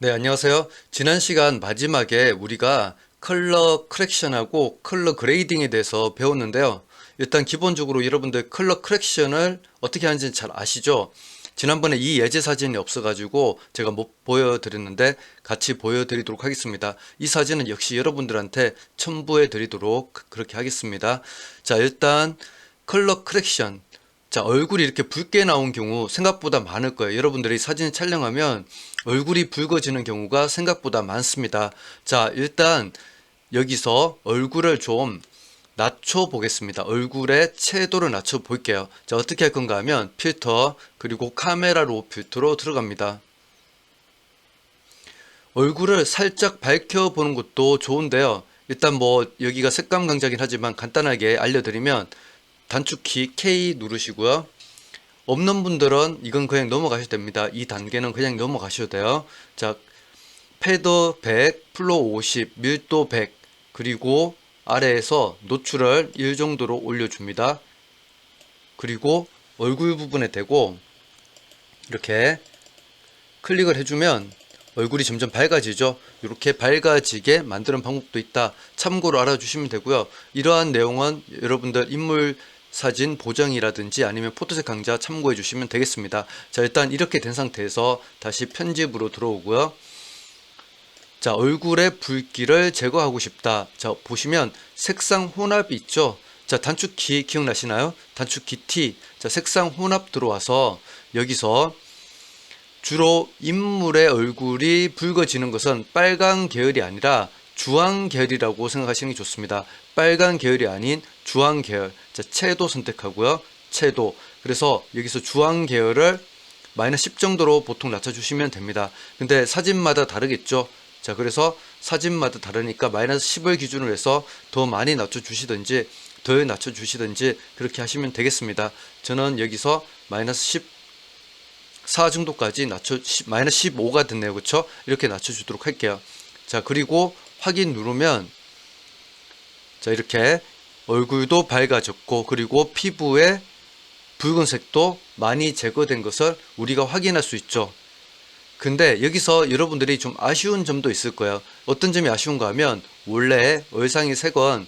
네, 안녕하세요. 지난 시간 마지막에 우리가 컬러 커렉션하고 컬러 그레이딩에 대해서 배웠는데요. 일단 기본적으로 여러분들 컬러 커렉션을 어떻게 하는지 잘 아시죠? 지난번에 이 예제 사진이 없어가지고 제가 못 보여드렸는데 같이 보여드리도록 하겠습니다. 이 사진은 역시 여러분들한테 첨부해 드리도록 그렇게 하겠습니다. 자, 일단 컬러 커렉션. 자, 얼굴이 이렇게 붉게 나온 경우 생각보다 많을 거예요. 여러분들이 사진 촬영하면 얼굴이 붉어지는 경우가 생각보다 많습니다. 자, 일단 여기서 얼굴을 좀 낮춰 보겠습니다. 얼굴의 채도를 낮춰 볼게요. 자, 어떻게 할 건가 하면 필터 그리고 카메라 로 필터로 들어갑니다. 얼굴을 살짝 밝혀 보는 것도 좋은데요. 일단 뭐 여기가 색감 강좌긴 하지만 간단하게 알려드리면 단축키 K 누르시고요. 없는 분들은 이건 그냥 넘어가셔도 됩니다. 이 단계는 그냥 넘어가셔도 돼요. 자, 패드 100, 플로 50, 밀도 100, 그리고 아래에서 노출을 1 정도로 올려줍니다. 그리고 얼굴 부분에 대고 이렇게 클릭을 해주면 얼굴이 점점 밝아지죠. 이렇게 밝아지게 만드는 방법도 있다. 참고로 알아주시면 되고요. 이러한 내용은 여러분들 인물 사진 보정이라든지 아니면 포토셋 강좌 참고해 주시면 되겠습니다. 자, 일단 이렇게 된 상태에서 다시 편집으로 들어오고요. 자, 얼굴의 붉기를 제거하고 싶다. 자, 보시면 색상 혼합이 있죠. 자, 단축키 기억나시나요? 단축키 T. 자, 색상 혼합 들어와서 여기서 주로 인물의 얼굴이 붉어지는 것은 빨간 계열이 아니라 주황 계열이라고 생각하시는 게 좋습니다. 빨간 계열이 아닌 주황 계열. 자, 채도 선택하고요. 채도. 그래서 여기서 주황 계열을 마이너스 10 정도로 보통 낮춰주시면 됩니다. 근데 사진마다 다르겠죠. 자, 그래서 사진마다 다르니까 마이너스 10을 기준으로 해서 더 많이 낮춰주시든지 덜 낮춰주시든지 그렇게 하시면 되겠습니다. 저는 여기서 마이너스 14 정도까지 마이너스 15가 됐네요. 그쵸? 이렇게 낮춰주도록 할게요. 자, 그리고 확인 누르면 자, 이렇게 얼굴도 밝아졌고 그리고 피부의 붉은색도 많이 제거된 것을 우리가 확인할 수 있죠. 근데 여기서 여러분들이 좀 아쉬운 점도 있을 거예요. 어떤 점이 아쉬운가 하면 원래 얼상의 색은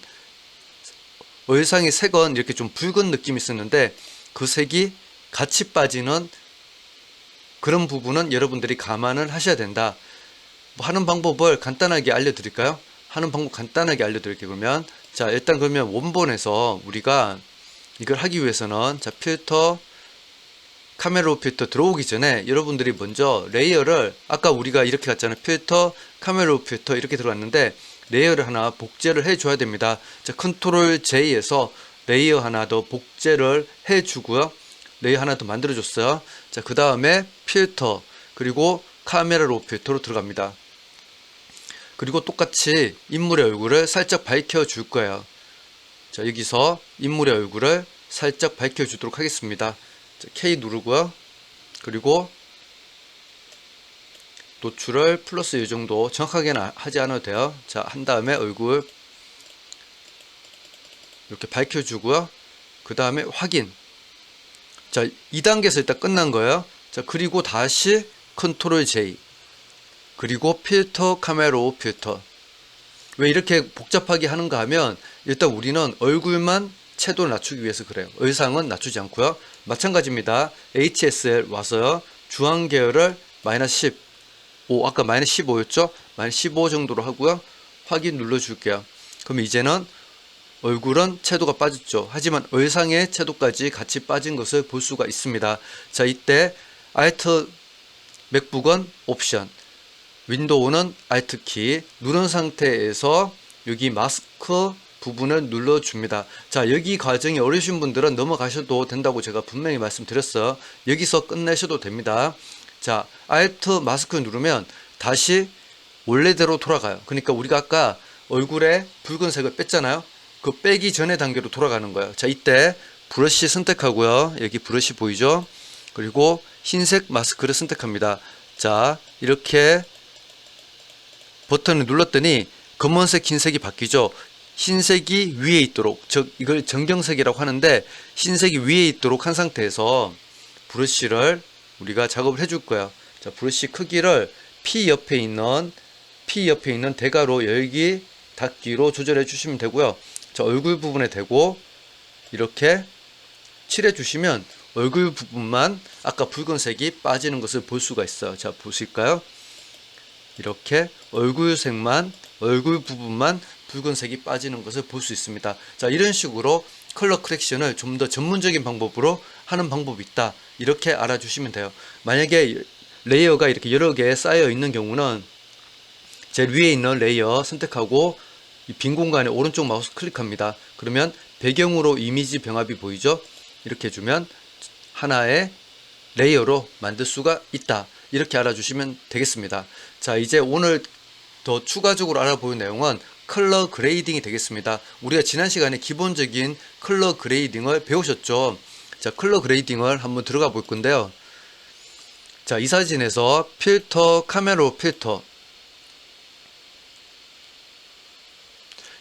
이렇게 좀 붉은 느낌이 있었는데 그 색이 같이 빠지는 그런 부분은 여러분들이 감안을 하셔야 된다. 뭐 하는 방법을 간단하게 알려드릴까요? 하는 방법 간단하게 알려드릴게요. 그러면 자, 일단 그러면 원본에서 우리가 이걸 하기 위해서는 자, 필터 카메라 로 필터 들어오기 전에 여러분들이 먼저 레이어를 아까 우리가 이렇게 갔잖아요. 필터 카메라 로 필터 이렇게 들어갔는데 레이어를 하나 복제를 해 줘야 됩니다. 자, 컨트롤 J에서 레이어 하나 더 복제를 해 주고요. 레이어 하나 더 만들어 줬어요. 자, 그 다음에 필터 그리고 카메라 로 필터로 들어갑니다. 그리고 똑같이 인물의 얼굴을 살짝 밝혀 줄 거예요. 자, 여기서 인물의 얼굴을 살짝 밝혀 주도록 하겠습니다. 자, K 누르고요. 그리고 노출을 플러스 이 정도 정확하게는 하지 않아도 돼요. 자, 한 다음에 얼굴 이렇게 밝혀주고요. 그 다음에 확인. 자, 2단계에서 일단 끝난 거예요. 자, 그리고 다시 컨트롤 J. 그리고 필터 카메라 필터. 왜 이렇게 복잡하게 하는가 하면 일단 우리는 얼굴만 채도를 낮추기 위해서 그래요. 의상은 낮추지 않고요. 마찬가지입니다. HSL 와서요. 주황 계열을 마이너스 15, 아까 마이너스 15였죠? 마이너스 15 정도로 하고요. 확인 눌러줄게요. 그럼 이제는 얼굴은 채도가 빠졌죠. 하지만 의상의 채도까지 같이 빠진 것을 볼 수가 있습니다. 자, 이때 Alt 맥북은 옵션, 윈도우는 Alt 키 누른 상태에서 여기 마스크 부분을 눌러줍니다. 자, 여기 과정이 어려우신 분들은 넘어가셔도 된다고 제가 분명히 말씀드렸어요. 여기서 끝내셔도 됩니다. 자, Alt 마스크 누르면 다시 원래대로 돌아가요. 그러니까 우리가 아까 얼굴에 붉은색을 뺐잖아요. 그 빼기 전의 단계로 돌아가는 거예요. 자, 이때 브러쉬 선택하고요. 여기 브러쉬 보이죠? 그리고 흰색 마스크를 선택합니다. 자, 이렇게 버튼을 눌렀더니 검은색, 흰색이 바뀌죠. 흰색이 위에 있도록, 즉 이걸 정경색이라고 하는데 흰색이 위에 있도록 한 상태에서 브러쉬를 우리가 작업을 해줄 거예요. 자, 브러쉬 크기를 P 옆에 있는 대괄호 열기 닫기로 조절해 주시면 되고요. 자, 얼굴 부분에 대고 이렇게 칠해 주시면 얼굴 부분만 아까 붉은색이 빠지는 것을 볼 수가 있어요. 자, 보실까요? 이렇게 얼굴 부분만 붉은색이 빠지는 것을 볼 수 있습니다. 자, 이런 식으로 컬러 커렉션을 좀 더 전문적인 방법으로 하는 방법이 있다. 이렇게 알아주시면 돼요. 만약에 레이어가 이렇게 여러 개 쌓여 있는 경우는 제일 위에 있는 레이어 선택하고 이 빈 공간에 오른쪽 마우스 클릭합니다. 그러면 배경으로 이미지 병합이 보이죠? 이렇게 해주면 하나의 레이어로 만들 수가 있다. 이렇게 알아주시면 되겠습니다. 자, 이제 오늘 더 추가적으로 알아볼 내용은 컬러 그레이딩이 되겠습니다. 우리가 지난 시간에 기본적인 컬러 그레이딩을 배우셨죠? 자, 컬러 그레이딩을 한번 들어가 볼 건데요. 자, 이 사진에서 필터, 카메라 필터.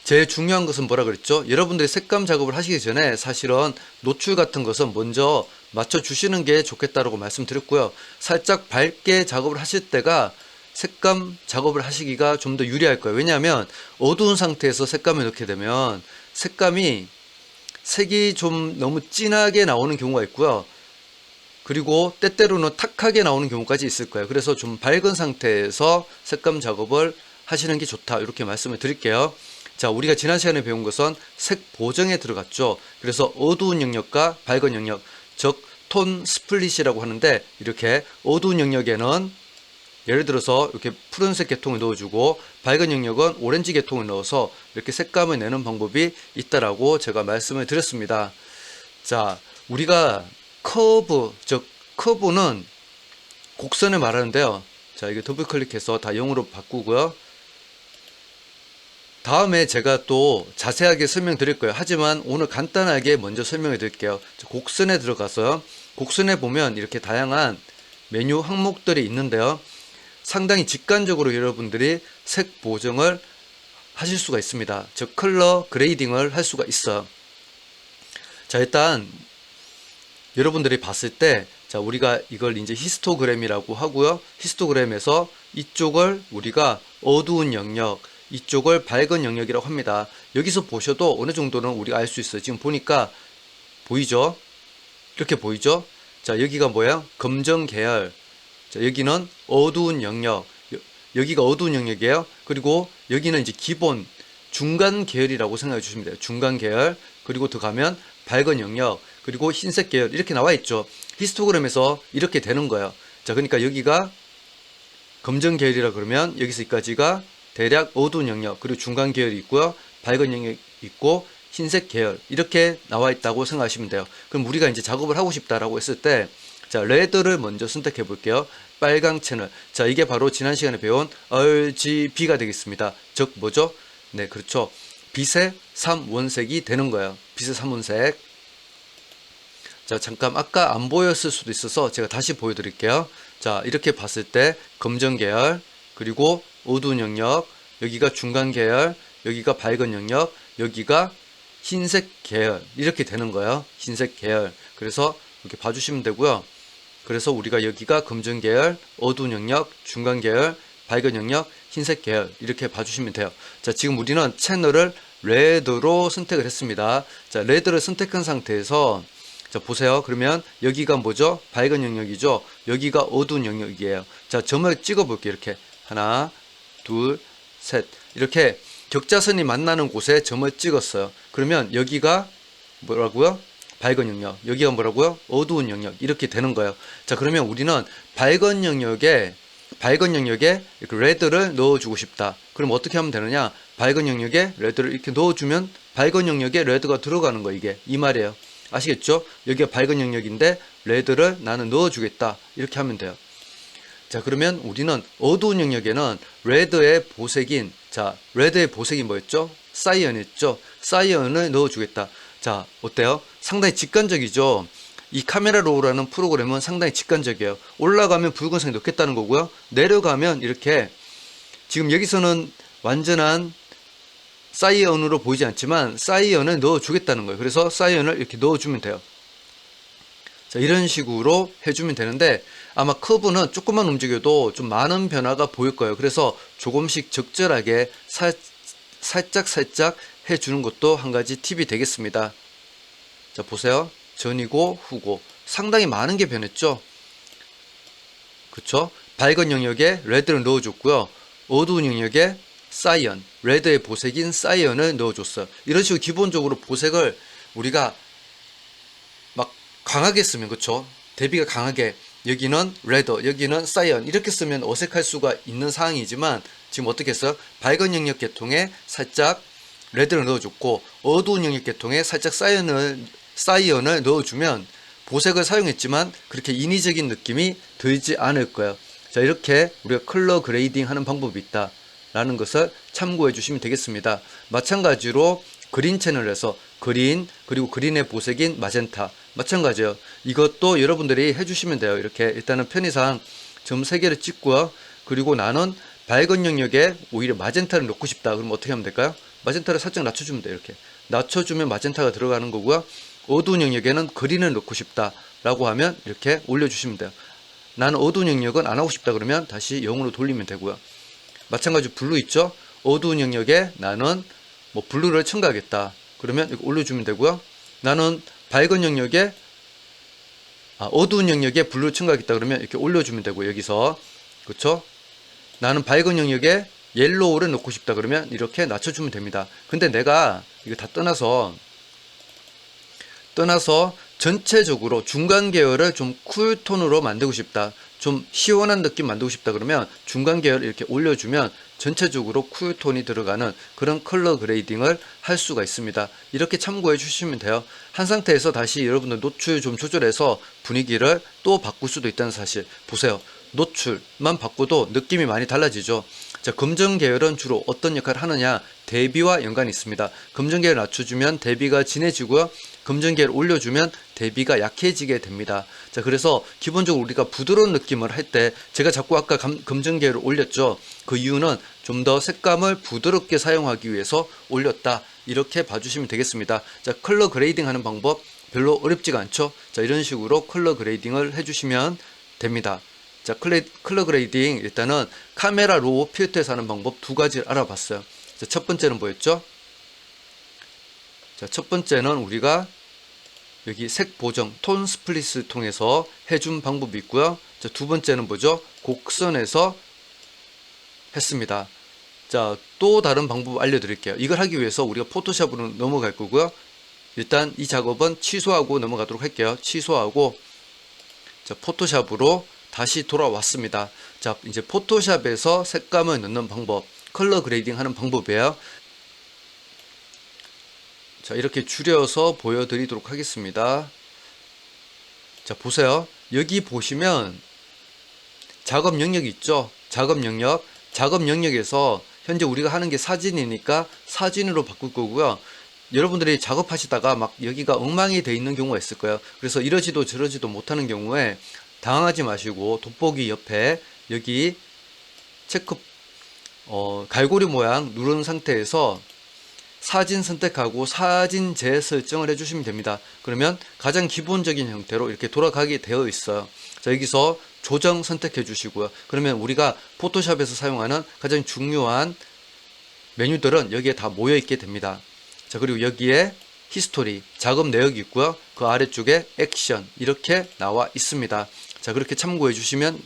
제일 중요한 것은 뭐라 그랬죠? 여러분들이 색감 작업을 하시기 전에 사실은 노출 같은 것은 먼저 맞춰주시는 게 좋겠다라고 말씀드렸고요. 살짝 밝게 작업을 하실 때가 색감 작업을 하시기가 좀 더 유리할 거예요. 왜냐하면 어두운 상태에서 색감을 넣게 되면 색이 좀 너무 진하게 나오는 경우가 있고요. 그리고 때때로는 탁하게 나오는 경우까지 있을 거예요. 그래서 좀 밝은 상태에서 색감 작업을 하시는 게 좋다. 이렇게 말씀을 드릴게요. 자, 우리가 지난 시간에 배운 것은 색 보정에 들어갔죠. 그래서 어두운 영역과 밝은 영역, 즉 톤 스플릿이라고 하는데, 이렇게 어두운 영역에는 예를 들어서 이렇게 푸른색 계통을 넣어주고 밝은 영역은 오렌지 계통을 넣어서 이렇게 색감을 내는 방법이 있다라고 제가 말씀을 드렸습니다. 자, 우리가 커브, 즉 커브는 곡선을 말하는데요. 자, 이게 더블 클릭해서 다 0으로 바꾸고요. 다음에 제가 또 자세하게 설명드릴 거예요. 하지만 오늘 간단하게 먼저 설명해 드릴게요. 곡선에 들어가서 곡선에 보면 이렇게 다양한 메뉴 항목들이 있는데요. 상당히 직관적으로 여러분들이 색 보정을 하실 수가 있습니다. 즉 컬러 그레이딩을 할 수가 있어요. 자, 일단 여러분들이 봤을 때, 자, 우리가 이걸 이제 히스토그램이라고 하고요. 히스토그램에서 이쪽을 우리가 어두운 영역, 이쪽을 밝은 영역이라고 합니다. 여기서 보셔도 어느 정도는 우리가 알 수 있어요. 지금 보니까 보이죠? 이렇게 보이죠? 자, 여기가 뭐야? 검정 계열. 자, 여기는 어두운 영역. 여기가 어두운 영역이에요. 그리고 여기는 이제 기본 중간 계열이라고 생각해 주시면 돼요. 중간 계열. 그리고 더 가면 밝은 영역. 그리고 흰색 계열. 이렇게 나와 있죠. 히스토그램에서 이렇게 되는 거예요. 자, 그러니까 여기가 검정 계열이라 그러면 여기서 여기까지가 대략 어두운 영역, 그리고 중간 계열이 있고요. 밝은 영역이 있고 흰색 계열. 이렇게 나와 있다고 생각하시면 돼요. 그럼 우리가 이제 작업을 하고 싶다라고 했을 때, 자, 레드를 먼저 선택해 볼게요. 빨강 채널. 자, 이게 바로 지난 시간에 배운 RGB가 되겠습니다. 즉 뭐죠? 네, 그렇죠. 빛의 3원색이 되는 거예요. 빛의 3원색. 자, 잠깐 아까 안 보였을 수도 있어서 제가 다시 보여드릴게요. 자, 이렇게 봤을 때 검정 계열, 그리고 어두운 영역, 여기가 중간 계열, 여기가 밝은 영역, 여기가 흰색 계열. 이렇게 되는 거예요. 흰색 계열. 그래서 이렇게 봐주시면 되고요. 그래서 우리가 여기가 검정 계열, 어두운 영역, 중간 계열, 밝은 영역, 흰색 계열. 이렇게 봐주시면 돼요. 자, 지금 우리는 채널을 레드로 선택을 했습니다. 자, 레드를 선택한 상태에서, 자, 보세요. 그러면 여기가 뭐죠? 밝은 영역이죠. 여기가 어두운 영역이에요. 자, 점을 찍어 볼게요. 이렇게 하나, 둘, 셋. 이렇게 격자선이 만나는 곳에 점을 찍었어요. 그러면 여기가 뭐라고요? 밝은 영역. 여기가 뭐라고요? 어두운 영역. 이렇게 되는 거예요. 자, 그러면 우리는 밝은 영역에 이렇게 레드를 넣어주고 싶다. 그럼 어떻게 하면 되느냐? 밝은 영역에 레드를 이렇게 넣어주면 밝은 영역에 레드가 들어가는 거, 이게 이 말이에요. 아시겠죠? 여기가 밝은 영역인데 레드를 나는 넣어주겠다. 이렇게 하면 돼요. 자, 그러면 우리는 어두운 영역에는 레드의 보색인, 자, 레드의 보색이 뭐였죠? 사이언이었죠? 사이언을 넣어주겠다. 자, 어때요? 상당히 직관적이죠? 이 카메라 로우라는 프로그램은 상당히 직관적이에요. 올라가면 붉은색 넣겠다는 거고요. 내려가면 이렇게, 지금 여기서는 완전한 사이언으로 보이지 않지만 사이언을 넣어주겠다는 거예요. 그래서 사이언을 이렇게 넣어주면 돼요. 자, 이런 식으로 해주면 되는데 아마 커브는 조금만 움직여도 좀 많은 변화가 보일 거예요. 그래서 조금씩 적절하게 살짝 해주는 것도 한 가지 팁이 되겠습니다. 자, 보세요. 전이고 후고 상당히 많은 게 변했죠. 그쵸? 밝은 영역에 레드를 넣어줬고요. 어두운 영역에 사이언, 레드의 보색인 사이언을 넣어줬어요. 이런 식으로 기본적으로 보색을 우리가 막 강하게 쓰면, 그쵸? 대비가 강하게, 여기는 레드, 여기는 사이언, 이렇게 쓰면 어색할 수가 있는 상황이지만, 지금 어떻게 했어요? 밝은 영역 계통에 살짝 레드를 넣어줬고, 어두운 영역 계통에 살짝 사이언을 넣어주면, 보색을 사용했지만, 그렇게 인위적인 느낌이 들지 않을 거예요. 자, 이렇게 우리가 컬러 그레이딩 하는 방법이 있다 라는 것을 참고해 주시면 되겠습니다. 마찬가지로 그린 채널에서 그린, 그리고 그린의 보색인 마젠타, 마찬가지예요. 이것도 여러분들이 해주시면 돼요. 이렇게 일단은 편의상 점 3개를 찍고요. 그리고 나는 밝은 영역에 오히려 마젠타를 넣고 싶다. 그러면 어떻게 하면 될까요? 마젠타를 살짝 낮춰주면 돼요. 이렇게 낮춰주면 마젠타가 들어가는 거고요. 어두운 영역에는 그린을 넣고 싶다 라고 하면 이렇게 올려주시면 돼요. 나는 어두운 영역은 안 하고 싶다 그러면 다시 0으로 돌리면 되고요. 마찬가지로 블루 있죠? 어두운 영역에 나는 뭐 블루를 첨가하겠다 그러면 이거 올려주면 되고요. 나는 밝은 영역에 어두운 영역에 블루를 첨가하겠다 그러면 이렇게 올려주면 되고, 여기서 그렇죠? 나는 밝은 영역에 옐로우를 넣고 싶다 그러면 이렇게 낮춰주면 됩니다. 근데 내가 이거 다 떠나서 전체적으로 중간 계열을 좀 쿨톤으로 만들고 싶다, 좀 시원한 느낌 만들고 싶다 그러면 중간 계열을 이렇게 올려주면 전체적으로 쿨톤이 들어가는 그런 컬러 그레이딩을 할 수가 있습니다. 이렇게 참고해 주시면 돼요. 한 상태에서 다시 여러분들 노출 좀 조절해서 분위기를 또 바꿀 수도 있다는 사실. 보세요. 노출만 바꿔도 느낌이 많이 달라지죠. 자, 검정 계열은 주로 어떤 역할을 하느냐? 대비와 연관이 있습니다. 검정 계열 낮춰주면 대비가 진해지고요. 검정 계열 올려주면 대비가 약해지게 됩니다. 자, 그래서 기본적으로 우리가 부드러운 느낌을 할 때, 제가 자꾸 아까 검정 계열을 올렸죠. 그 이유는 좀 더 색감을 부드럽게 사용하기 위해서 올렸다, 이렇게 봐주시면 되겠습니다. 자, 컬러 그레이딩 하는 방법 별로 어렵지가 않죠. 자, 이런 식으로 컬러 그레이딩을 해주시면 됩니다. 자, 컬러 그레이딩 일단은 카메라 로우 필터에서 하는 방법 두 가지를 알아봤어요. 자, 첫 번째는 뭐였죠? 자, 첫 번째는 우리가 여기 색 보정, 톤 스플릿을 통해서 해준 방법이 있고요. 자, 두 번째는 뭐죠? 곡선에서 했습니다. 자, 또 다른 방법 알려드릴게요. 이걸 하기 위해서 우리가 포토샵으로 넘어갈 거고요. 일단 이 작업은 취소하고 넘어가도록 할게요. 취소하고, 자, 포토샵으로 다시 돌아왔습니다. 자, 이제 포토샵에서 색감을 넣는 방법, 컬러 그레이딩 하는 방법이에요. 자, 이렇게 줄여서 보여드리도록 하겠습니다. 자, 보세요. 여기 보시면 작업 영역이 있죠. 작업 영역에서 현재 우리가 하는 게 사진이니까 사진으로 바꿀 거고요. 여러분들이 작업하시다가 막 여기가 엉망이 돼 있는 경우가 있을 거예요. 그래서 이러지도 저러지도 못하는 경우에 당황하지 마시고 돋보기 옆에 여기 체크 갈고리 모양 누른 상태에서 사진 선택하고 사진 재설정을 해주시면 됩니다. 그러면 가장 기본적인 형태로 이렇게 돌아가게 되어 있어요. 자, 여기서 조정 선택해 주시고요. 그러면 우리가 포토샵에서 사용하는 가장 중요한 메뉴들은 여기에 다 모여 있게 됩니다. 자, 그리고 여기에 히스토리, 작업 내역이 있고요. 그 아래쪽에 액션 이렇게 나와 있습니다. 자, 그렇게 참고해 주시면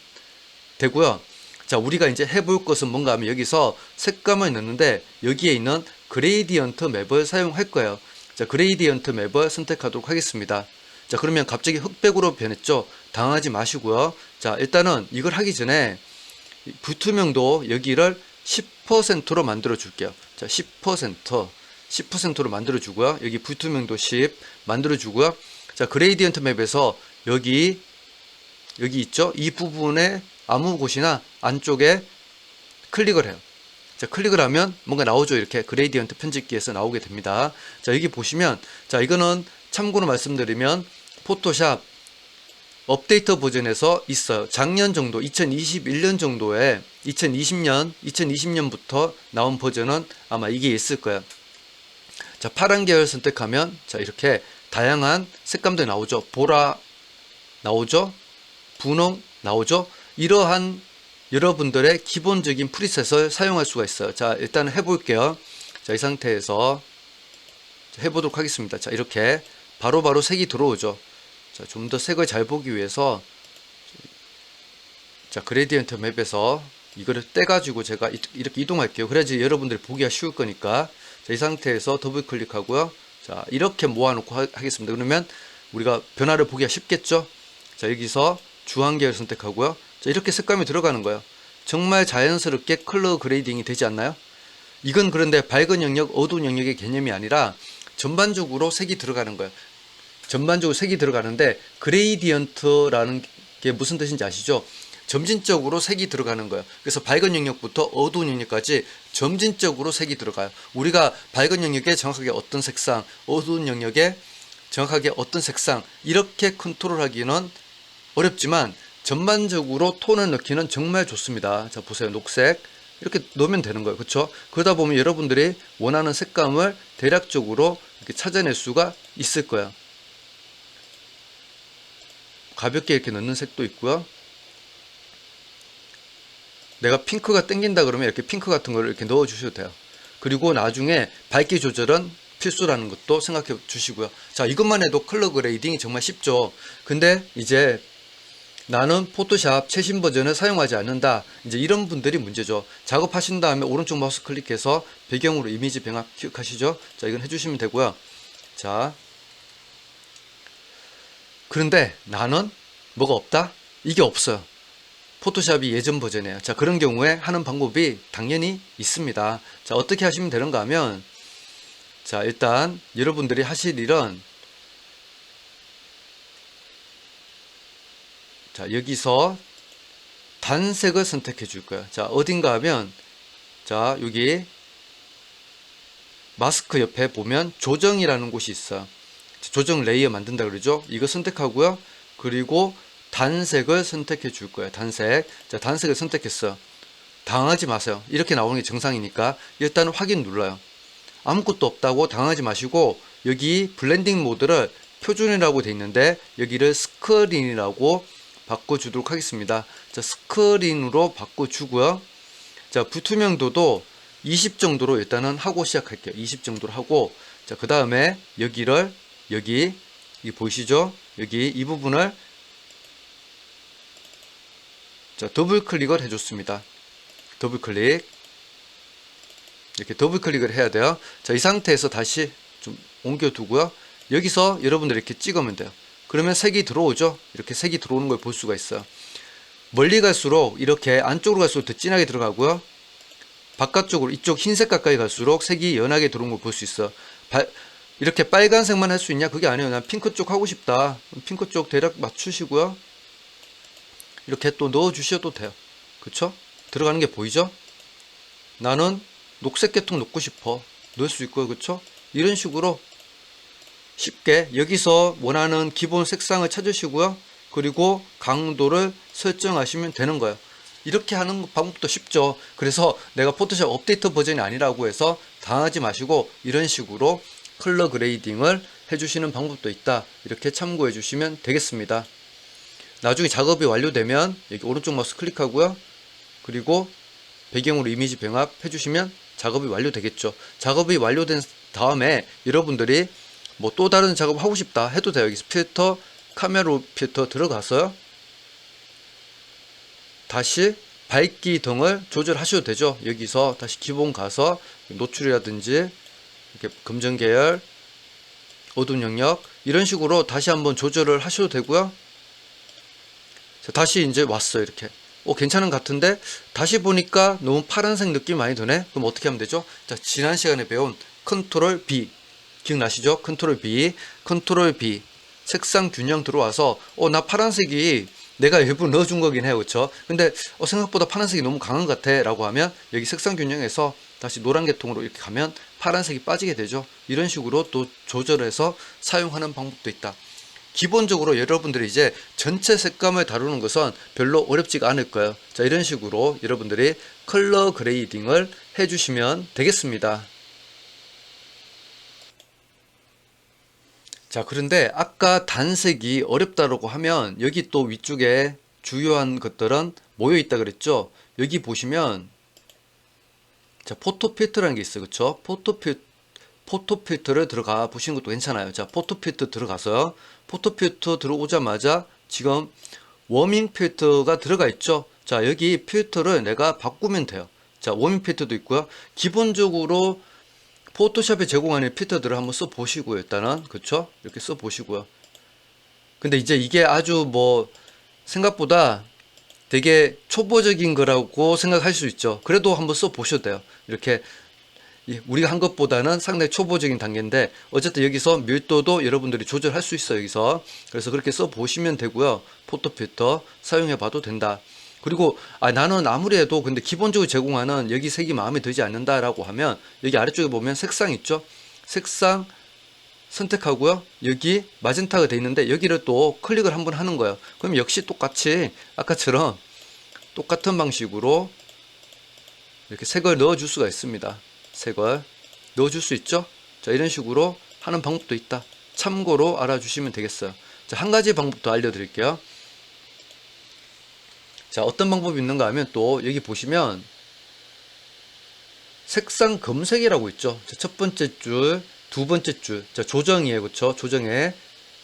되고요. 자, 우리가 이제 해볼 것은 뭔가 하면 여기서 색감을 넣는데 여기에 있는 그레이디언트 맵을 사용할 거예요. 자, 그레이디언트 맵을 선택하도록 하겠습니다. 자, 그러면 갑자기 흑백으로 변했죠. 당하지 마시고요. 자, 일단은 이걸 하기 전에 불투명도 여기를 10%로 만들어 줄게요. 자, 10%로 만들어 주고요. 여기 불투명도 10 만들어 주고요. 자, 그레이디언트 맵에서 여기 있죠. 이 부분에 아무 곳이나 안쪽에 클릭을 해요. 자, 클릭을 하면 뭔가 나오죠. 이렇게 그레이디언트 편집기에서 나오게 됩니다. 자, 여기 보시면, 자, 이거는 참고로 말씀드리면 포토샵 업데이터 버전에서 있어요. 작년 정도, 2021년 정도에 2020년부터 나온 버전은 아마 이게 있을 거예요. 자, 파란 계열 선택하면 자, 이렇게 다양한 색감들이 나오죠. 보라, 나오죠? 분홍 나오죠? 이러한 여러분들의 기본적인 프리셋을 사용할 수가 있어요. 자, 일단 해볼게요. 자, 이 상태에서 해보도록 하겠습니다. 자, 이렇게 바로바로 색이 들어오죠. 자, 좀 더 색을 잘 보기 위해서 자, 그레디언트 맵에서 이거를 떼가지고 제가 이렇게 이동할게요. 그래야지 여러분들이 보기가 쉬울 거니까. 자, 이 상태에서 더블 클릭하고요. 자, 이렇게 모아놓고 하겠습니다. 그러면 우리가 변화를 보기가 쉽겠죠? 자, 여기서 주황계열 선택하고요. 자, 이렇게 색감이 들어가는 거예요. 정말 자연스럽게 컬러 그레이딩이 되지 않나요? 이건 그런데 밝은 영역, 어두운 영역의 개념이 아니라 전반적으로 색이 들어가는 거예요. 전반적으로 색이 들어가는데 그레이디언트라는 게 무슨 뜻인지 아시죠? 점진적으로 색이 들어가는 거예요. 그래서 밝은 영역부터 어두운 영역까지 점진적으로 색이 들어가요. 우리가 밝은 영역에 정확하게 어떤 색상, 어두운 영역에 정확하게 어떤 색상 이렇게 컨트롤하기는 어렵지만 전반적으로 톤을 넣기는 정말 좋습니다. 자, 보세요. 녹색 이렇게 넣으면 되는 거예요. 그렇죠? 그러다 보면 여러분들이 원하는 색감을 대략적으로 이렇게 찾아낼 수가 있을 거예요. 가볍게 이렇게 넣는 색도 있고요. 내가 핑크가 땡긴다 그러면 이렇게 핑크 같은 거를 이렇게 넣어 주셔도 돼요. 그리고 나중에 밝기 조절은 필수라는 것도 생각해 주시고요. 자, 이것만 해도 컬러 그레이딩이 정말 쉽죠. 근데 이제 나는 포토샵 최신 버전을 사용하지 않는다. 이제 이런 분들이 문제죠. 작업하신 다음에 오른쪽 마우스 클릭해서 배경으로 이미지 병합 기억하시죠? 자, 이건 해주시면 되고요. 자, 그런데 나는 뭐가 없다? 이게 없어요. 포토샵이 예전 버전이에요. 자, 그런 경우에 하는 방법이 당연히 있습니다. 자, 어떻게 하시면 되는가 하면, 자, 일단 여러분들이 하실 일은, 자, 여기서 단색을 선택해 줄 거예요. 자, 어딘가 하면, 자, 여기 마스크 옆에 보면 조정이라는 곳이 있어요. 조정 레이어 만든다 그러죠. 이거 선택하고요. 그리고 단색을 선택해 줄 거예요. 단색. 자, 단색을 선택했어요. 당황하지 마세요. 이렇게 나오는 게 정상이니까 일단 확인 눌러요. 아무것도 없다고 당황하지 마시고 여기 블렌딩 모드를 표준이라고 돼 있는데 여기를 스크린이라고 바꿔주도록 하겠습니다. 자, 스크린으로 바꿔주고요. 자, 불투명도도 20 정도로 일단은 하고 시작할게요. 20 정도로 하고, 자, 그 다음에 여기를 여기 보이시죠? 여기 이 부분을 자, 더블 클릭을 해줬습니다. 더블 클릭. 이렇게 더블 클릭을 해야 돼요. 자, 이 상태에서 다시 좀 옮겨두고요. 여기서 여러분들 이렇게 찍으면 돼요. 그러면 색이 들어오죠? 이렇게 색이 들어오는 걸 볼 수가 있어요. 멀리 갈수록 이렇게 안쪽으로 갈수록 더 진하게 들어가고요. 바깥쪽으로 이쪽 흰색 가까이 갈수록 색이 연하게 들어온 걸 볼 수 있어. 이렇게 빨간색만 할 수 있냐? 그게 아니에요. 난 핑크 쪽 하고 싶다. 핑크 쪽 대략 맞추시고요. 이렇게 또 넣어 주셔도 돼요. 그쵸? 들어가는 게 보이죠? 나는 녹색 계통 넣고 싶어. 넣을 수 있고요. 그쵸? 이런 식으로 쉽게 여기서 원하는 기본 색상을 찾으시고요. 그리고 강도를 설정하시면 되는 거예요. 이렇게 하는 방법도 쉽죠. 그래서 내가 포토샵 업데이트 버전이 아니라고 해서 당하지 마시고 이런 식으로 컬러 그레이딩을 해주시는 방법도 있다. 이렇게 참고해 주시면 되겠습니다. 나중에 작업이 완료되면 여기 오른쪽 마우스 클릭하고요. 그리고 배경으로 이미지 병합 해주시면 작업이 완료되겠죠. 작업이 완료된 다음에 여러분들이 뭐 또 다른 작업 하고 싶다 해도 돼요. 여기서 필터, 카메라 필터 들어가서요. 다시 밝기 등을 조절하셔도 되죠. 여기서 다시 기본 가서 노출이라든지 이렇게 검정 계열, 어두운 영역 이런 식으로 다시 한번 조절을 하셔도 되고요. 자, 다시 이제 왔어요. 이렇게. 괜찮은 것 같은데 다시 보니까 너무 파란색 느낌이 많이 드네. 그럼 어떻게 하면 되죠? 자, 지난 시간에 배운 컨트롤 B 기억나시죠? 컨트롤 B 색상 균형 들어와서 나 파란색이 내가 일부러 넣어준 거긴 해요. 그쵸? 근데 생각보다 파란색이 너무 강한 것 같아 라고 하면 여기 색상 균형에서 다시 노란 계통으로 이렇게 가면 파란색이 빠지게 되죠. 이런 식으로 또 조절해서 사용하는 방법도 있다. 기본적으로 여러분들이 이제 전체 색감을 다루는 것은 별로 어렵지가 않을 거예요. 자, 이런 식으로 여러분들이 컬러 그레이딩을 해주시면 되겠습니다. 자, 그런데 아까 단색이 어렵다라고 하면 여기 또 위쪽에 주요한 것들은 모여 있다 그랬죠? 여기 보시면 자, 포토 필터라는 게 있어요. 그쵸? 포토 필터를 들어가 보시는 것도 괜찮아요. 자, 포토 필터 들어가서요. 포토 필터 들어오자마자 지금 워밍 필터가 들어가 있죠. 자, 여기 필터를 내가 바꾸면 돼요. 자, 워밍 필터도 있고요. 기본적으로 포토샵에 제공하는 필터들을 한번 써 보시고요. 일단은 그쵸? 이렇게 써 보시고요. 근데 이제 이게 아주 뭐 생각보다 되게 초보적인 거라고 생각할 수 있죠. 그래도 한번 써 보셔도 돼요. 이렇게 우리가 한 것보다는 상당히 초보적인 단계인데 어쨌든 여기서 밀도도 여러분들이 조절할 수 있어요. 여기서 그래서 그렇게 써 보시면 되고요. 포토 필터 사용해 봐도 된다. 그리고 나는 아무리 해도 근데 기본적으로 제공하는 여기 색이 마음에 들지 않는다라고 하면 여기 아래쪽에 보면 색상 있죠. 색상 선택하고요. 여기 마젠타가 되어 있는데 여기를 또 클릭을 한번 하는 거예요. 그럼 역시 똑같이 아까처럼 똑같은 방식으로 이렇게 색을 넣어 줄 수가 있습니다. 색을 넣어 줄 수 있죠. 자, 이런 식으로 하는 방법도 있다. 참고로 알아주시면 되겠어요. 자, 한 가지 방법 더 알려드릴게요. 자, 어떤 방법이 있는가 하면 또 여기 보시면 색상 검색이라고 있죠. 자, 첫 번째 줄, 두 번째 줄. 자, 조정이에요. 그쵸? 조정에.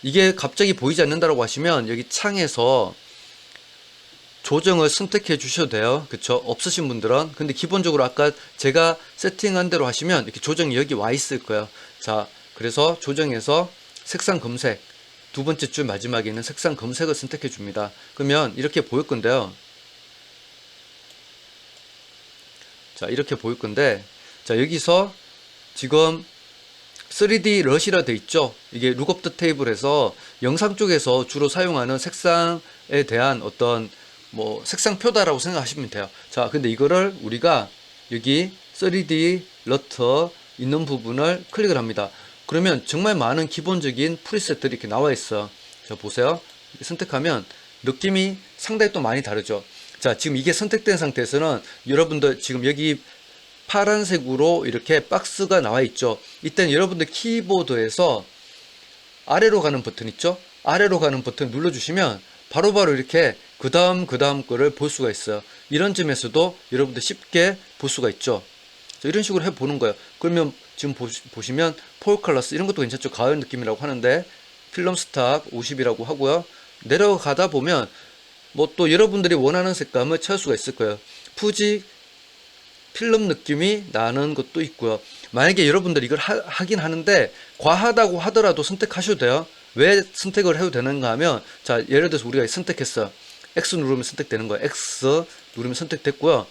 이게 갑자기 보이지 않는다라고 하시면 여기 창에서 조정을 선택해 주셔도 돼요. 그쵸? 없으신 분들은. 근데 기본적으로 아까 제가 세팅한 대로 하시면 이렇게 조정이 여기 와 있을 거예요. 자, 그래서 조정에서 색상 검색. 두 번째 줄 마지막에 있는 색상 검색을 선택해 줍니다. 그러면 이렇게 보일 건데요. 자, 이렇게 보일 건데, 자, 여기서 지금 3D 럿이라 돼 있죠. 이게 룩업 더 테이블에서 영상 쪽에서 주로 사용하는 색상에 대한 어떤 뭐 색상표다라고 생각하시면 돼요. 자, 근데 이거를 우리가 여기 3D 러터 있는 부분을 클릭을 합니다. 그러면 정말 많은 기본적인 프리셋들이 이렇게 나와 있어. 자, 보세요. 선택하면 느낌이 상당히 또 많이 다르죠. 자, 지금 이게 선택된 상태에서는 여러분들 지금 여기 파란색으로 이렇게 박스가 나와 있죠. 이때는 여러분들 키보드에서 아래로 가는 버튼 있죠. 아래로 가는 버튼 눌러주시면 바로바로 이렇게 그 다음 거를 볼 수가 있어요. 이런 점에서도 여러분들 쉽게 볼 수가 있죠. 이런 식으로 해보는 거예요. 그러면 지금 보시면 폴 컬러스 이런 것도 괜찮죠. 가을 느낌이라고 하는데 필름 스탁 50이라고 하고요. 내려가다 보면 뭐 또 여러분들이 원하는 색감을 찾을 수가 있을 거예요. 푸지 필름 느낌이 나는 것도 있고요. 만약에 여러분들이 이걸 하긴 하는데 과하다고 하더라도 선택하셔도 돼요. 왜 선택을 해도 되는가 하면 자, 예를 들어서 우리가 선택했어요. X 누르면 선택되는 거예요. X 누르면 선택됐고요.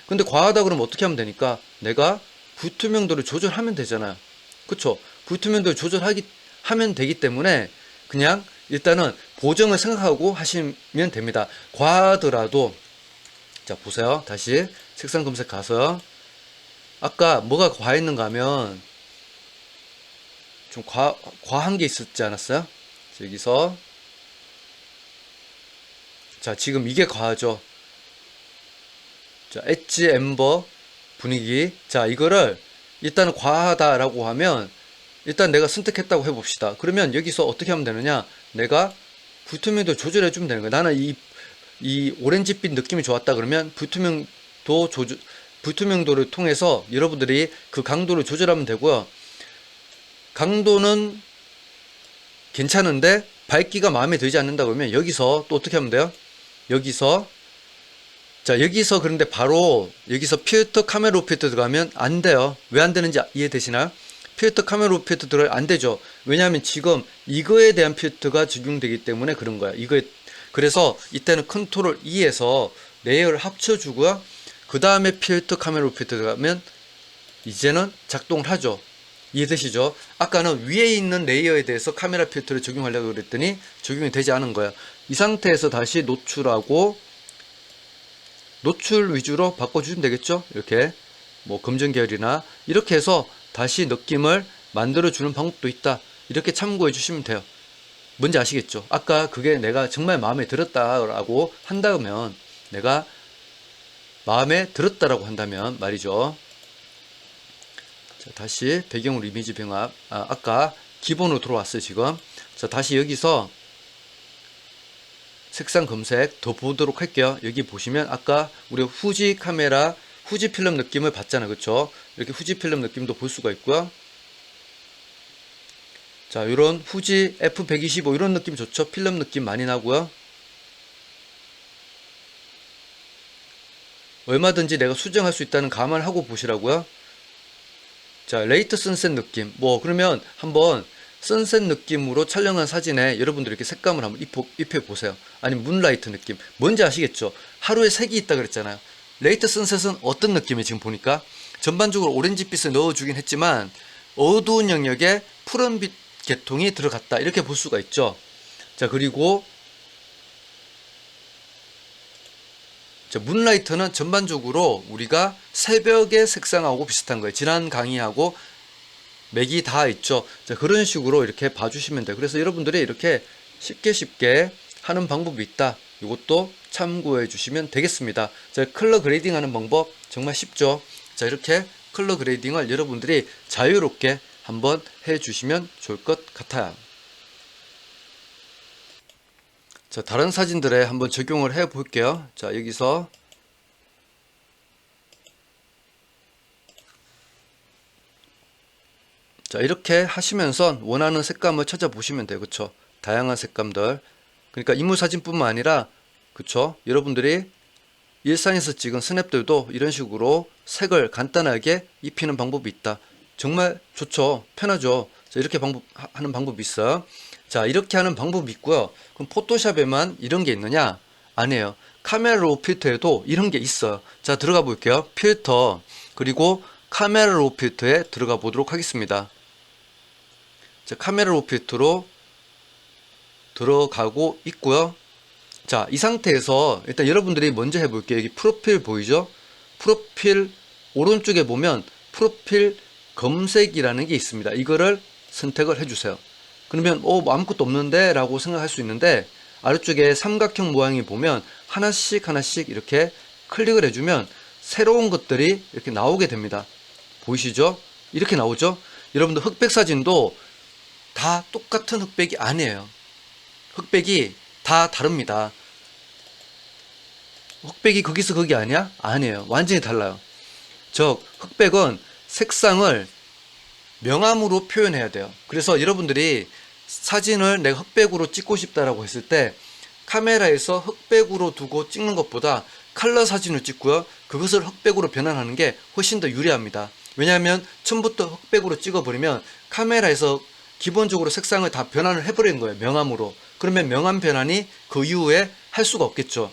근데 과하다 그러면 어떻게 하면 되니까 내가 불투명도를 조절하면 되잖아요. 그쵸? 불투명도를 하면 되기 때문에 그냥 일단은 보정을 생각하고 하시면 됩니다. 과하더라도 자, 보세요. 다시 색상 검색 가서 아까 뭐가 과했는가 하면 좀 과한 게 있었지 않았어요? 여기서 자, 지금 이게 과하죠. 자, 엣지 엠버 분위기. 자, 이거를 일단은 과하다라고 하면 일단 내가 선택했다고 해봅시다. 그러면 여기서 어떻게 하면 되느냐? 내가 불투명도 조절해 주면 되는 거야. 나는 이 오렌지빛 느낌이 좋았다 그러면 불투명도를 통해서 여러분들이 그 강도를 조절하면 되고요. 강도는 괜찮은데 밝기가 마음에 들지 않는다 그러면 여기서 또 어떻게 하면 돼요? 여기서 그런데 바로 여기서 필터 카메라 필터 들어가면 안 돼요. 왜 안 되는지 이해되시나요? 필터 카메라 필터 들어가면 안 되죠. 왜냐하면 지금 이거에 대한 필터가 적용되기 때문에 그런 거야. 그래서 이때는 컨트롤 E에서 레이어를 합쳐주고요. 그 다음에 필터 카메라 필터 들어가면 이제는 작동을 하죠. 이해되시죠? 아까는 위에 있는 레이어에 대해서 카메라 필터를 적용하려고 그랬더니 적용이 되지 않은 거예요. 이 상태에서 다시 노출 위주로 바꿔주시면 되겠죠? 이렇게 뭐 검정 계열이나 이렇게 해서 다시 느낌을 만들어주는 방법도 있다. 이렇게 참고해 주시면 돼요. 뭔지 아시겠죠? 아까 그게 내가 정말 마음에 들었다라고 한다면 내가 마음에 들었다라고 한다면 말이죠. 자, 다시 배경으로 이미지 병합. 아까 기본으로 들어왔어요 지금. 자, 다시 여기서 색상 검색 더 보도록 할게요. 여기 보시면 아까 우리 후지 카메라 후지 필름 느낌을 봤잖아요. 그쵸? 이렇게 후지 필름 느낌도 볼 수가 있고요. 자, 요런 후지 F125 이런 느낌 좋죠? 필름 느낌 많이 나고요. 얼마든지 내가 수정할 수 있다는 감안하고 보시라고요. 자, 레이트 선셋 느낌. 뭐 그러면 한번 선셋 느낌으로 촬영한 사진에 여러분들 이렇게 색감을 한번 입혀 보세요. 아니면 문라이트 느낌. 뭔지 아시겠죠? 하루에 색이 있다 그랬잖아요. 레이트 선셋은 어떤 느낌이 지금 보니까 전반적으로 오렌지빛을 넣어주긴 했지만 어두운 영역에 푸른빛 계통이 들어갔다. 이렇게 볼 수가 있죠. 자, 그리고 자, 문라이트는 전반적으로 우리가 새벽의 색상하고 비슷한 거예요. 지난 강의하고 맥이 다 있죠. 자, 그런 식으로 이렇게 봐주시면 돼요. 그래서 여러분들이 이렇게 쉽게 하는 방법이 있다. 이것도 참고해 주시면 되겠습니다. 자, 컬러 그레이딩 하는 방법 정말 쉽죠. 자, 이렇게 컬러 그레이딩을 여러분들이 자유롭게 한번 해 주시면 좋을 것 같아요. 자, 다른 사진들에 한번 적용을 해 볼게요. 자, 여기서 자, 이렇게 하시면서 원하는 색감을 찾아보시면 돼요. 그쵸? 다양한 색감들. 그러니까 인물 사진뿐만 아니라 그쵸? 여러분들이 일상에서 찍은 스냅들도 이런 식으로 색을 간단하게 입히는 방법이 있다. 정말 좋죠. 편하죠. 자, 이렇게 하는 방법이 있어요. 자, 이렇게 하는 방법이 있고요. 그럼 포토샵에만 이런 게 있느냐? 아니에요. 카메라 로 필터에도 이런 게 있어요. 자, 들어가 볼게요. 필터 그리고 카메라 로 필터에 들어가 보도록 하겠습니다. 자, 카메라 로 필터로 들어가고 있고요. 자, 이 상태에서 일단 여러분들이 먼저 해볼게요. 여기 프로필 보이죠? 프로필 오른쪽에 보면 프로필 검색이라는 게 있습니다. 이거를 선택을 해주세요. 그러면 뭐 아무것도 없는데 라고 생각할 수 있는데 아래쪽에 삼각형 모양이 보면 하나씩 이렇게 클릭을 해주면 새로운 것들이 이렇게 나오게 됩니다. 보이시죠? 이렇게 나오죠? 여러분들 흑백 사진도 다 똑같은 흑백이 아니에요. 흑백이 다 다릅니다. 흑백이 거기서 거기 아니야? 아니에요. 완전히 달라요. 즉 흑백은 색상을 명암으로 표현해야 돼요. 그래서 여러분들이 사진을 내가 흑백으로 찍고 싶다라고 했을 때 카메라에서 흑백으로 두고 찍는 것보다 컬러 사진을 찍고요. 그것을 흑백으로 변환하는 게 훨씬 더 유리합니다. 왜냐하면 처음부터 흑백으로 찍어버리면 카메라에서 기본적으로 색상을 다 변환을 해버리는 거예요. 명암으로. 그러면 명암 변환이 그 이후에 할 수가 없겠죠.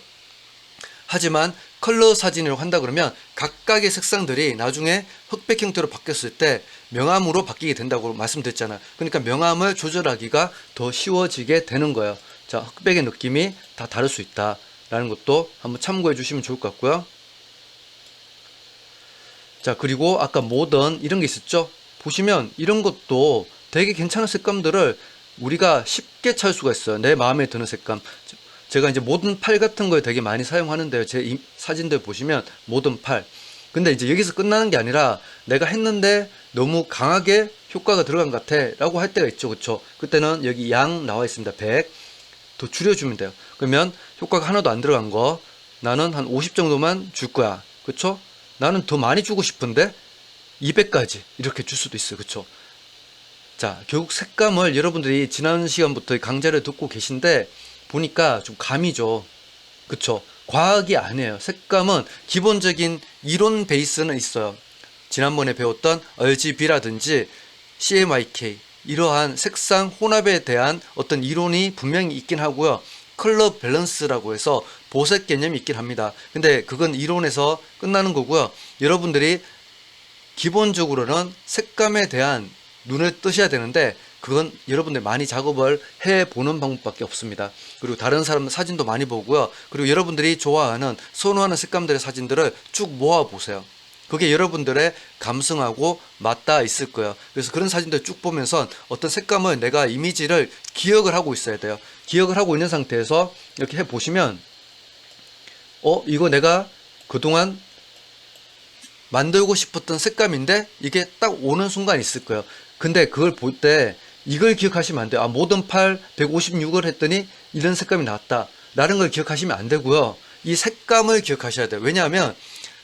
하지만 컬러 사진으로 한다 그러면 각각의 색상들이 나중에 흑백 형태로 바뀌었을 때 명암으로 바뀌게 된다고 말씀드렸잖아요. 그러니까 명암을 조절하기가 더 쉬워지게 되는 거예요. 자, 흑백의 느낌이 다 다를 수 있다라는 것도 한번 참고해 주시면 좋을 것 같고요. 자, 그리고 아까 모던 이런 게 있었죠? 보시면 이런 것도 되게 괜찮은 색감들을 우리가 쉽게 찾을 수가 있어요. 내 마음에 드는 색감. 제가 이제 모든 팔 같은 걸 되게 많이 사용하는데요. 제 사진들 보시면 모든 팔. 근데 이제 여기서 끝나는 게 아니라 내가 했는데 너무 강하게 효과가 들어간 것 같아 라고 할 때가 있죠. 그쵸? 그때는 여기 양 나와 있습니다. 100. 더 줄여주면 돼요. 그러면 효과가 하나도 안 들어간 거 나는 한 50 정도만 줄 거야. 그쵸? 나는 더 많이 주고 싶은데 200까지 이렇게 줄 수도 있어요. 그쵸? 자, 결국 색감을 여러분들이 지난 시간부터 강좌를 듣고 계신데 보니까 좀 감이죠. 그쵸? 과학이 아니에요. 색감은 기본적인 이론 베이스는 있어요. 지난번에 배웠던 RGB라든지 CMYK 이러한 색상 혼합에 대한 어떤 이론이 분명히 있긴 하고요. 컬러 밸런스라고 해서 보색 개념이 있긴 합니다. 근데 그건 이론에서 끝나는 거고요. 여러분들이 기본적으로는 색감에 대한 눈을 뜨셔야 되는데 그건 여러분들 많이 작업을 해보는 방법밖에 없습니다. 그리고 다른 사람 사진도 많이 보고요. 그리고 여러분들이 좋아하는 선호하는 색감들의 사진들을 쭉 모아보세요. 그게 여러분들의 감성하고 맞닿아 있을 거예요. 그래서 그런 사진들 쭉 보면서 어떤 색감을 내가 이미지를 기억을 하고 있어야 돼요. 기억을 하고 있는 상태에서 이렇게 해보시면 이거 내가 그동안 만들고 싶었던 색감인데 이게 딱 오는 순간이 있을 거예요. 근데 그걸 볼 때 이걸 기억하시면 안 돼요. 아, 모든 팔 156을 했더니 이런 색감이 나왔다. 라는 걸 기억하시면 안 되고요. 이 색감을 기억하셔야 돼요. 왜냐하면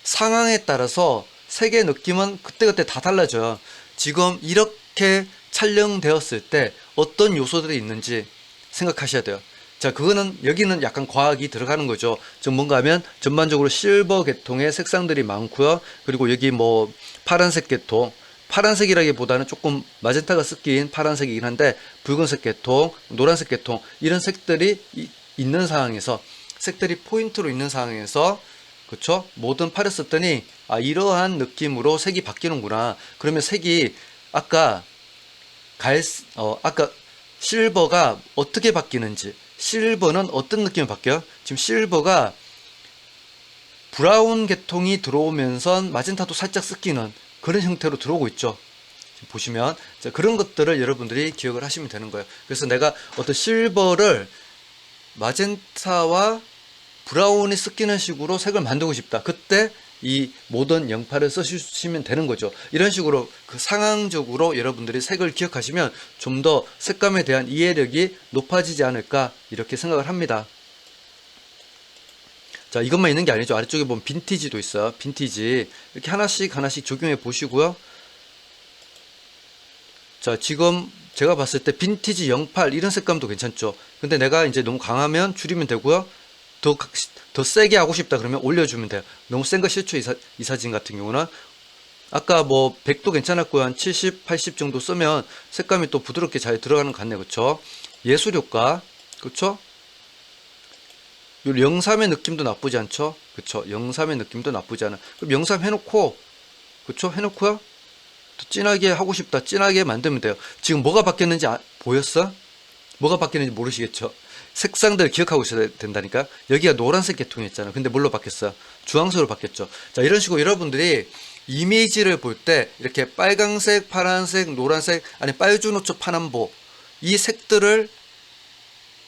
상황에 따라서 색의 느낌은 그때그때 다 달라져요. 지금 이렇게 촬영되었을 때 어떤 요소들이 있는지 생각하셔야 돼요. 자, 그거는 여기는 약간 과학이 들어가는 거죠. 즉 뭔가 하면 전반적으로 실버 계통의 색상들이 많고요. 그리고 여기 뭐 파란색 계통, 파란색이라기보다는 조금 마젠타가 섞인 파란색이긴 한데 붉은색 계통, 노란색 계통 이런 색들이 있는 상황에서 색들이 포인트로 있는 상황에서 그쵸? 모든 팔을 썼더니 아 이러한 느낌으로 색이 바뀌는구나. 그러면 색이 아까 아까 실버가 어떻게 바뀌는지, 실버는 어떤 느낌이 바뀌어요? 지금 실버가 브라운 계통이 들어오면서 마젠타도 살짝 섞이는 그런 형태로 들어오고 있죠. 지금 보시면 자, 그런 것들을 여러분들이 기억을 하시면 되는 거예요. 그래서 내가 어떤 실버를 마젠타와 브라운이 섞이는 식으로 색을 만들고 싶다. 그때 이 모던 08을 써주시면 되는 거죠. 이런 식으로 그 상황적으로 여러분들이 색을 기억하시면 좀 더 색감에 대한 이해력이 높아지지 않을까 이렇게 생각을 합니다. 자, 이것만 있는 게 아니죠. 아래쪽에 보면 빈티지도 있어요. 빈티지 이렇게 하나씩 하나씩 적용해 보시고요. 자, 지금 제가 봤을 때 빈티지 08 이런 색감도 괜찮죠. 근데 내가 이제 너무 강하면 줄이면 되고요. 더 세게 하고 싶다 그러면 올려주면 돼요. 너무 센 거 싫죠. 이 사진 같은 경우는 아까 뭐 100도 괜찮았고요. 한 70, 80 정도 쓰면 색감이 또 부드럽게 잘 들어가는 것 같네요. 그쵸? 예술 효과. 그쵸? 요 03의 느낌도 나쁘지 않죠? 그쵸? 03의 느낌도 나쁘지 않아. 그럼 03 해놓고, 그쵸? 해놓고요. 더 진하게 하고 싶다. 진하게 만들면 돼요. 지금 뭐가 바뀌었는지 보였어? 뭐가 바뀌었는지 모르시겠죠? 색상들 기억하고 있어야 된다니까. 여기가 노란색 계통이었잖아. 근데 뭘로 바뀌었어? 주황색으로 바뀌었죠. 자, 이런 식으로 여러분들이 이미지를 볼 때 이렇게 빨강색, 파란색, 노란색, 아니 빨주노초 파남보 이 색들을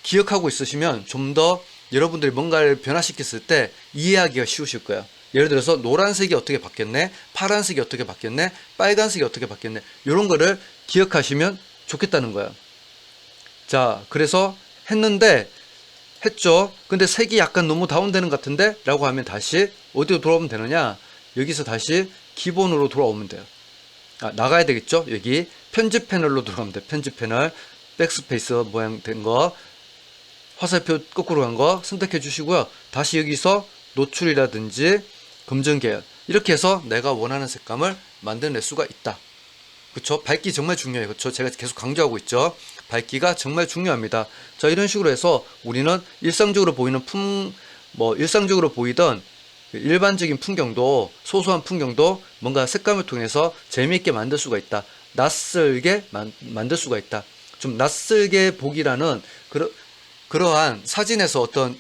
기억하고 있으시면 좀 더 여러분들이 뭔가를 변화시켰을 때 이해하기가 쉬우실 거예요. 예를 들어서 노란색이 어떻게 바뀌었네, 파란색이 어떻게 바뀌었네, 빨간색이 어떻게 바뀌었네 이런 거를 기억하시면 좋겠다는 거예요. 자, 그래서 했죠. 근데 색이 약간 너무 다운되는 것 같은데? 라고 하면 다시 어디로 돌아오면 되느냐? 여기서 다시 기본으로 돌아오면 돼요. 나가야 되겠죠? 여기 편집 패널로 들어가면 돼요. 편집 패널, 백스페이스 모양 된 거, 화살표 거꾸로 간 거 선택해 주시고요. 다시 여기서 노출이라든지 검정 계열 이렇게 해서 내가 원하는 색감을 만들어낼 수가 있다. 그쵸? 밝기 정말 중요해요. 그쵸? 제가 계속 강조하고 있죠. 밝기가 정말 중요합니다. 자, 이런 식으로 해서 우리는 일상적으로 보이는 일상적으로 보이던 일반적인 풍경도, 소소한 풍경도 뭔가 색감을 통해서 재미있게 만들 수가 있다. 낯설게 만들 수가 있다. 좀 낯설게 보기라는 그러한 사진에서 어떤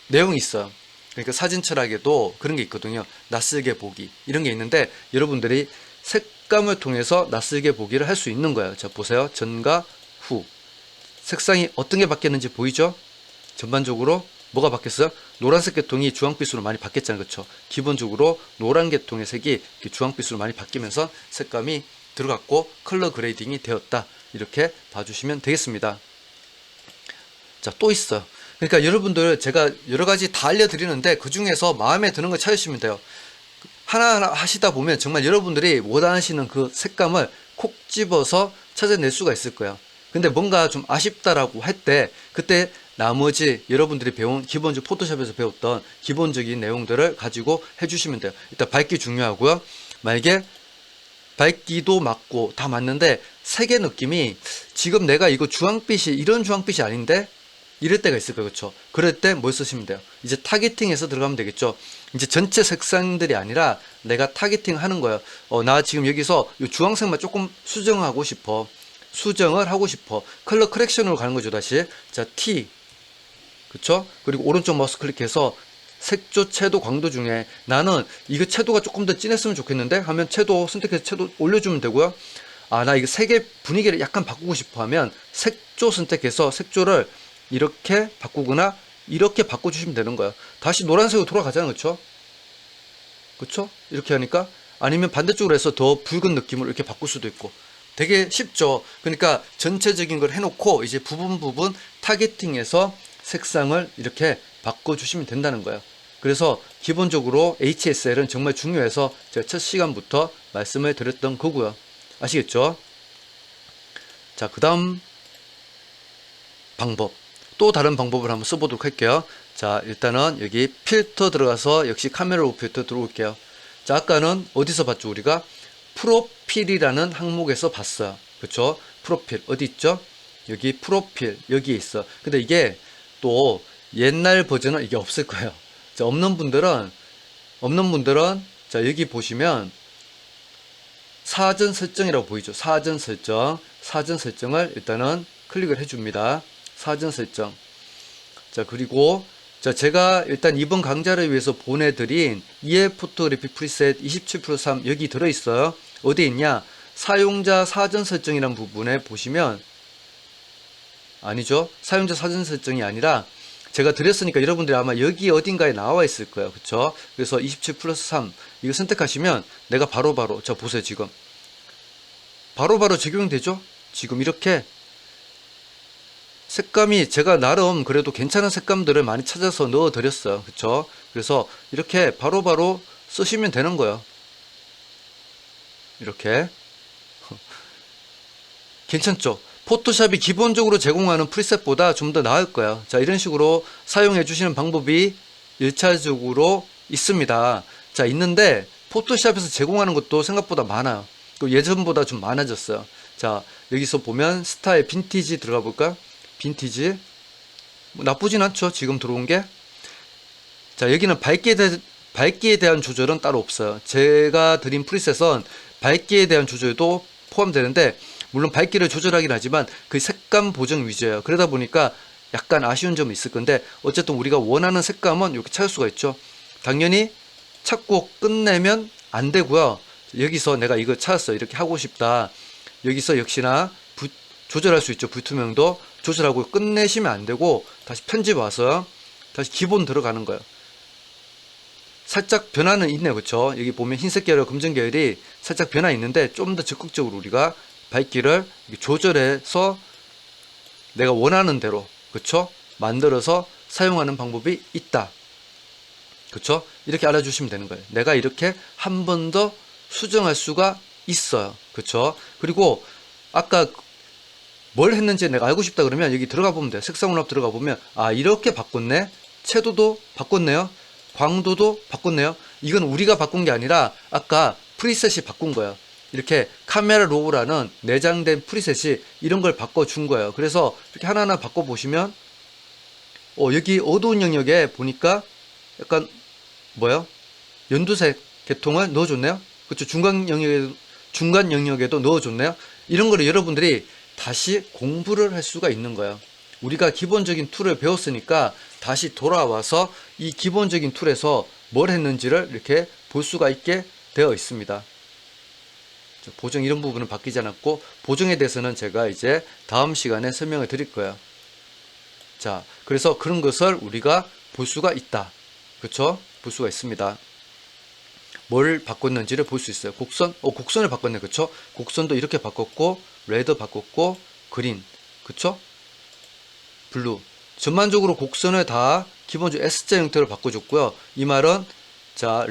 내용이 있어요. 그러니까 사진 철학에도 그런 게 있거든요. 낯설게 보기. 이런 게 있는데 여러분들이 색감을 통해서 낯설게 보기를 할 수 있는 거예요. 자, 보세요. 전과 후. 색상이 어떤 게 바뀌었는지 보이죠? 전반적으로 뭐가 바뀌었어요? 노란색 계통이 주황빛으로 많이 바뀌었잖아요. 그렇죠? 기본적으로 노란 계통의 색이 주황빛으로 많이 바뀌면서 색감이 들어갔고 컬러 그레이딩이 되었다. 이렇게 봐주시면 되겠습니다. 자, 또 있어요. 그러니까 여러분들 제가 여러 가지 다 알려드리는데 그 중에서 마음에 드는 걸 찾으시면 돼요. 하나하나 하시다 보면 정말 여러분들이 원하시는 그 색감을 콕 집어서 찾아낼 수가 있을 거예요. 근데 뭔가 좀 아쉽다라고 할 때 그때 나머지 여러분들이 배운 기본적 포토샵에서 배웠던 기본적인 내용들을 가지고 해주시면 돼요. 일단 밝기 중요하고요. 만약에 밝기도 맞고 다 맞는데 색의 느낌이 지금 내가 이거 주황빛이 이런 주황빛이 아닌데 이럴 때가 있을 거예요. 그렇죠? 그럴 때 뭘 쓰시면 돼요? 이제 타겟팅해서 들어가면 되겠죠. 이제 전체 색상들이 아니라 내가 타겟팅 하는 거예요. 나 지금 여기서 이 주황색만 조금 수정하고 싶어. 수정을 하고 싶어. 컬러 커렉션으로 가는 거죠. 다시. 자, T. 그쵸? 그리고 오른쪽 마우스 클릭해서 색조, 채도, 광도 중에 나는 이거 채도가 조금 더 진했으면 좋겠는데 하면 채도 선택해서 채도 올려주면 되고요. 나 이거 색의 분위기를 약간 바꾸고 싶어 하면 색조 선택해서 색조를 이렇게 바꾸거나 이렇게 바꿔주시면 되는 거예요. 다시 노란색으로 돌아가잖아요. 그쵸? 그쵸? 이렇게 하니까 아니면 반대쪽으로 해서 더 붉은 느낌으로 이렇게 바꿀 수도 있고 되게 쉽죠. 그러니까 전체적인 걸 해놓고 이제 부분 타겟팅해서 색상을 이렇게 바꿔주시면 된다는 거예요. 그래서 기본적으로 HSL은 정말 중요해서 제가 첫 시간부터 말씀을 드렸던 거고요. 아시겠죠? 자, 그 다음 방법. 또 다른 방법을 한번 써보도록 할게요. 자, 일단은 여기 필터 들어가서 역시 카메라 로 필터 들어올게요. 자, 아까는 어디서 봤죠? 우리가 프로필이라는 항목에서 봤어요. 그쵸? 프로필 어디 있죠? 여기 프로필 여기에 있어. 근데 이게 또 옛날 버전은 이게 없을 거예요. 자, 없는 분들은 자, 여기 보시면 사전 설정이라고 보이죠? 사전 설정을 일단은 클릭을 해줍니다. 사전 설정. 자, 그리고 자, 제가 일단 이번 강좌를 위해서 보내드린 EF 포토그래피 프리셋 27+3 여기 들어있어요. 어디 있냐? 사용자 사전 설정이라는 부분에 보시면 아니죠. 사용자 사전 설정이 아니라 제가 드렸으니까 여러분들이 아마 여기 어딘가에 나와 있을 거예요. 그쵸? 그래서 27+3 이거 선택하시면 내가 바로바로 자, 보세요. 지금 바로바로 적용되죠? 지금 이렇게 색감이 제가 나름 그래도 괜찮은 색감들을 많이 찾아서 넣어 드렸어요. 그쵸? 그래서 이렇게 바로바로 쓰시면 되는 거예요. 이렇게 괜찮죠? 포토샵이 기본적으로 제공하는 프리셋보다 좀 더 나을 거예요. 자, 이런 식으로 사용해 주시는 방법이 1차적으로 있습니다. 자, 있는데 포토샵에서 제공하는 것도 생각보다 많아요. 또 예전보다 좀 많아졌어요. 자, 여기서 보면 스타일 빈티지 들어가 볼까? 빈티지 뭐 나쁘진 않죠. 지금 들어온 게. 자, 여기는 밝기에 대한 조절은 따로 없어요. 제가 드린 프리셋은 밝기에 대한 조절도 포함되는데 물론 밝기를 조절하긴 하지만 그 색감 보정 위주예요. 그러다 보니까 약간 아쉬운 점이 있을 건데 어쨌든 우리가 원하는 색감은 이렇게 찾을 수가 있죠. 당연히 찾고 끝내면 안 되고요. 여기서 내가 이거 찾았어. 이렇게 하고 싶다. 여기서 역시나 조절할 수 있죠. 불투명도 조절하고 끝내시면 안 되고 다시 편집 와서 다시 기본 들어가는 거예요. 살짝 변화는 있네요. 그쵸? 여기 보면 흰색 계열, 검정 계열이 살짝 변화 있는데 좀 더 적극적으로 우리가 밝기를 조절해서 내가 원하는 대로 그쵸? 만들어서 사용하는 방법이 있다. 그쵸? 이렇게 알아주시면 되는 거예요. 내가 이렇게 한 번 더 수정할 수가 있어요. 그쵸? 그리고 아까 뭘 했는지 내가 알고 싶다 그러면 여기 들어가 보면 돼요. 색상훈합 들어가 보면 아, 이렇게 바꿨네. 채도도 바꿨네요. 광도도 바꿨네요. 이건 우리가 바꾼 게 아니라 아까 프리셋이 바꾼 거예요. 이렇게 카메라 로우라는 내장된 프리셋이 이런 걸 바꿔준 거예요. 그래서 이렇게 하나하나 바꿔보시면 여기 어두운 영역에 보니까 약간 뭐요? 연두색 계통을 넣어줬네요. 그렇죠? 중간 영역에도 넣어줬네요. 이런 거를 여러분들이 다시 공부를 할 수가 있는 거예요. 우리가 기본적인 툴을 배웠으니까 다시 돌아와서 이 기본적인 툴에서 뭘 했는지를 이렇게 볼 수가 있게 되어 있습니다. 보정 이런 부분은 바뀌지 않았고 보정에 대해서는 제가 이제 다음 시간에 설명을 드릴 거예요. 자, 그래서 그런 것을 우리가 볼 수가 있다. 그렇죠? 볼 수가 있습니다. 뭘 바꿨는지를 볼 수 있어요. 곡선을 바꿨네. 그쵸? 곡선도 이렇게 바꿨고, 레드 바꿨고, 그린. 그쵸? 블루. 전반적으로 곡선을 다 기본적으로 S자 형태로 바꿔줬고요. 이 말은, 자,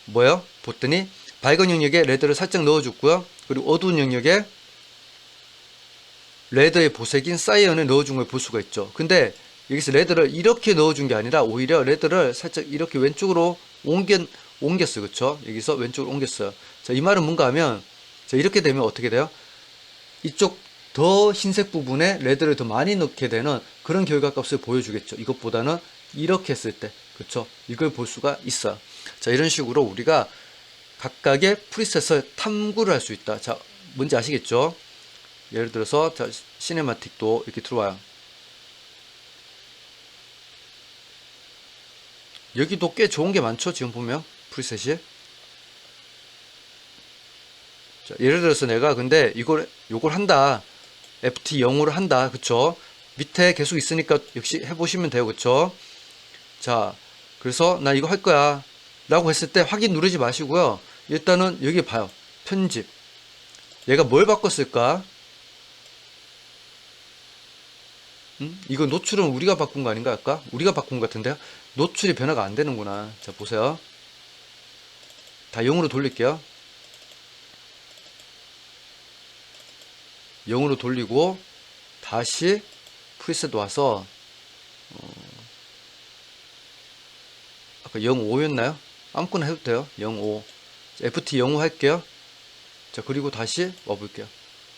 뭐요? 봤더니, 밝은 영역에 레드를 살짝 넣어줬고요. 그리고 어두운 영역에 레드의 보색인 사이언을 넣어준 걸 볼 수가 있죠. 근데 여기서 레드를 이렇게 넣어준 게 아니라 오히려 레드를 살짝 이렇게 왼쪽으로 옮겼어요. 그쵸? 여기서 왼쪽으로 옮겼어요. 자, 이 말은 뭔가 하면, 자, 이렇게 되면 어떻게 돼요? 이쪽 더 흰색 부분에 레드를 더 많이 넣게 되는 그런 결과값을 보여주겠죠. 이것보다는 이렇게 했을 때. 그쵸? 이걸 볼 수가 있어요. 자, 이런 식으로 우리가 각각의 프리셋을 탐구를 할 수 있다. 자, 뭔지 아시겠죠? 예를 들어서, 자, 시네마틱도 이렇게 들어와요. 여기도 꽤 좋은 게 많죠? 지금 보면. 프리셋이. 자, 예를 들어서 내가 근데 요걸 한다. FT 0으로 한다. 그쵸? 밑에 계속 있으니까 역시 해보시면 돼요. 그쵸? 자, 그래서 나 이거 할 거야. 라고 했을 때 확인 누르지 마시고요. 일단은 여기 봐요. 편집. 얘가 뭘 바꿨을까? 이거 노출은 우리가 바꾼 거 아닌가 할까? 우리가 바꾼 것 같은데요? 노출이 변화가 안 되는구나. 자, 보세요. 다 0으로 돌릴게요. 0으로 돌리고 다시 프리셋 와서 아까 05였나요? 아무거나 해도 돼요. 05 FT 05 할게요. 자, 그리고 다시 와볼게요.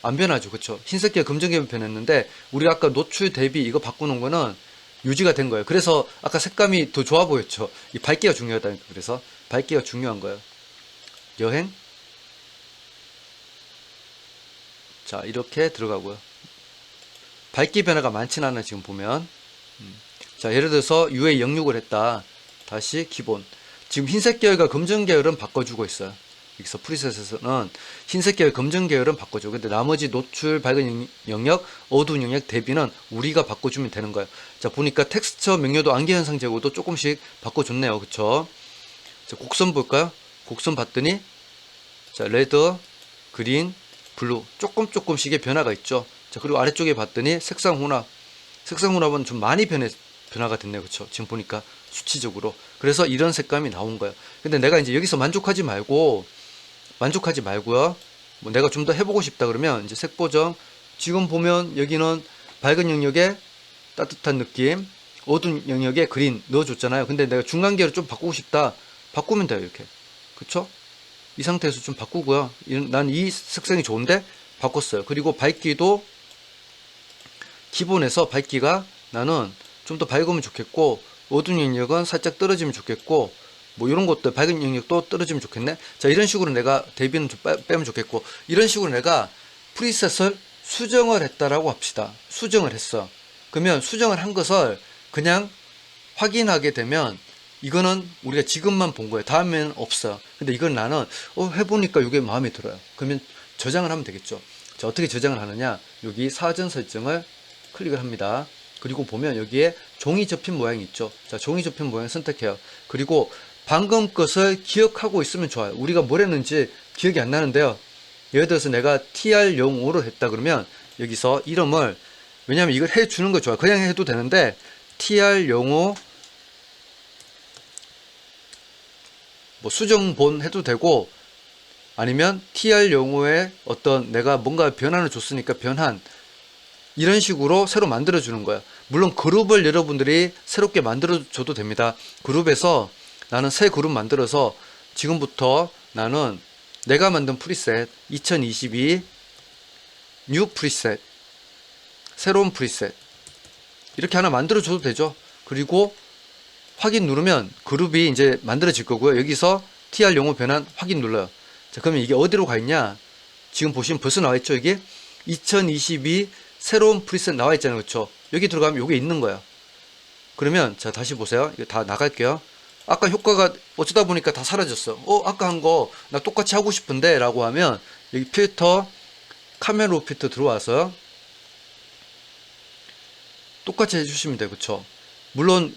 안 변하죠. 그쵸? 흰색계가 검정계만 변했는데 우리가 아까 노출 대비 이거 바꾸는 거는 유지가 된 거예요. 그래서 아까 색감이 더 좋아 보였죠. 이 밝기가 중요하다니까. 그래서 밝기가 중요한 거예요. 여행. 자, 이렇게 들어가고요. 밝기 변화가 많진 않아 지금 보면. 자, 예를 들어서 UA06을 했다. 다시 기본. 지금 흰색 계열과 검정 계열은 바꿔주고 있어요. 여기서 프리셋에서는 흰색 계열, 검정 계열은 바꿔줘. 근데 나머지 노출, 밝은 영역, 어두운 영역 대비는 우리가 바꿔주면 되는 거예요. 자, 보니까 텍스처 명료도 안개 현상 제고도 조금씩 바꿔줬네요. 그쵸? 자, 곡선 볼까요? 곡선 봤더니, 자, 레드, 그린, 블루. 조금씩의 변화가 있죠. 자, 그리고 아래쪽에 봤더니 색상 혼합. 색상 혼합은 좀 많이 변화가 됐네요. 그쵸? 지금 보니까 수치적으로. 그래서 이런 색감이 나온 거예요. 근데 내가 이제 여기서 만족하지 말고요. 뭐 내가 좀 더 해보고 싶다 그러면 이제 색 보정. 지금 보면 여기는 밝은 영역에 따뜻한 느낌, 어두운 영역에 그린 넣어줬잖아요. 근데 내가 중간 계열을 좀 바꾸고 싶다. 바꾸면 돼요. 이렇게. 그쵸? 이 상태에서 좀 바꾸고요. 난 이 색상이 좋은데 바꿨어요. 그리고 밝기도 기본에서 밝기가 나는 좀 더 밝으면 좋겠고 어두운 영역은 살짝 떨어지면 좋겠고 뭐 이런 것들 밝은 영역도 떨어지면 좋겠네. 자, 이런 식으로 내가 대비는 좀 빼면 좋겠고 이런 식으로 내가 프리셋을 수정을 했다라고 합시다. 수정을 했어. 그러면 수정을 한 것을 그냥 확인하게 되면 이거는 우리가 지금만 본 거예요. 다음에는 없어. 근데 이건 나는 해보니까 이게 마음에 들어요. 그러면 저장을 하면 되겠죠. 자, 어떻게 저장을 하느냐? 여기 사전 설정을 클릭을 합니다. 그리고 보면 여기에 종이 접힌 모양이 있죠. 자, 종이 접힌 모양 선택해요. 그리고 방금 것을 기억하고 있으면 좋아요. 우리가 뭘 했는지 기억이 안 나는데요. 예를 들어서 내가 TR05를 했다 그러면 여기서 이름을, 왜냐면 이걸 해주는 거 좋아요. 그냥 해도 되는데 TR05 뭐 수정본 해도 되고 아니면 TR05에 어떤 내가 뭔가 변환을 줬으니까 변환, 이런 식으로 새로 만들어 주는 거예요. 물론 그룹을 여러분들이 새롭게 만들어 줘도 됩니다. 그룹에서 나는 새 그룹 만들어서 지금부터 나는 내가 만든 프리셋 2022 뉴 프리셋, 새로운 프리셋 이렇게 하나 만들어 줘도 되죠. 그리고 확인 누르면 그룹이 이제 만들어질 거고요. 여기서 TR05 변환 확인 눌러요. 자, 그러면 이게 어디로 가 있냐? 지금 보시면 벌써 나와 있죠. 이게 2022 새로운 프리셋 나와 있잖아요. 그렇죠? 여기 들어가면 이게 있는 거야. 그러면 자, 다시 보세요. 이거 다 나갈게요. 아까 효과가 어쩌다 보니까 다 사라졌어. 아까 한 거 나 똑같이 하고 싶은데 라고 하면 여기 필터, 카메라 필터 들어와서 똑같이 해주시면 돼요. 그쵸? 물론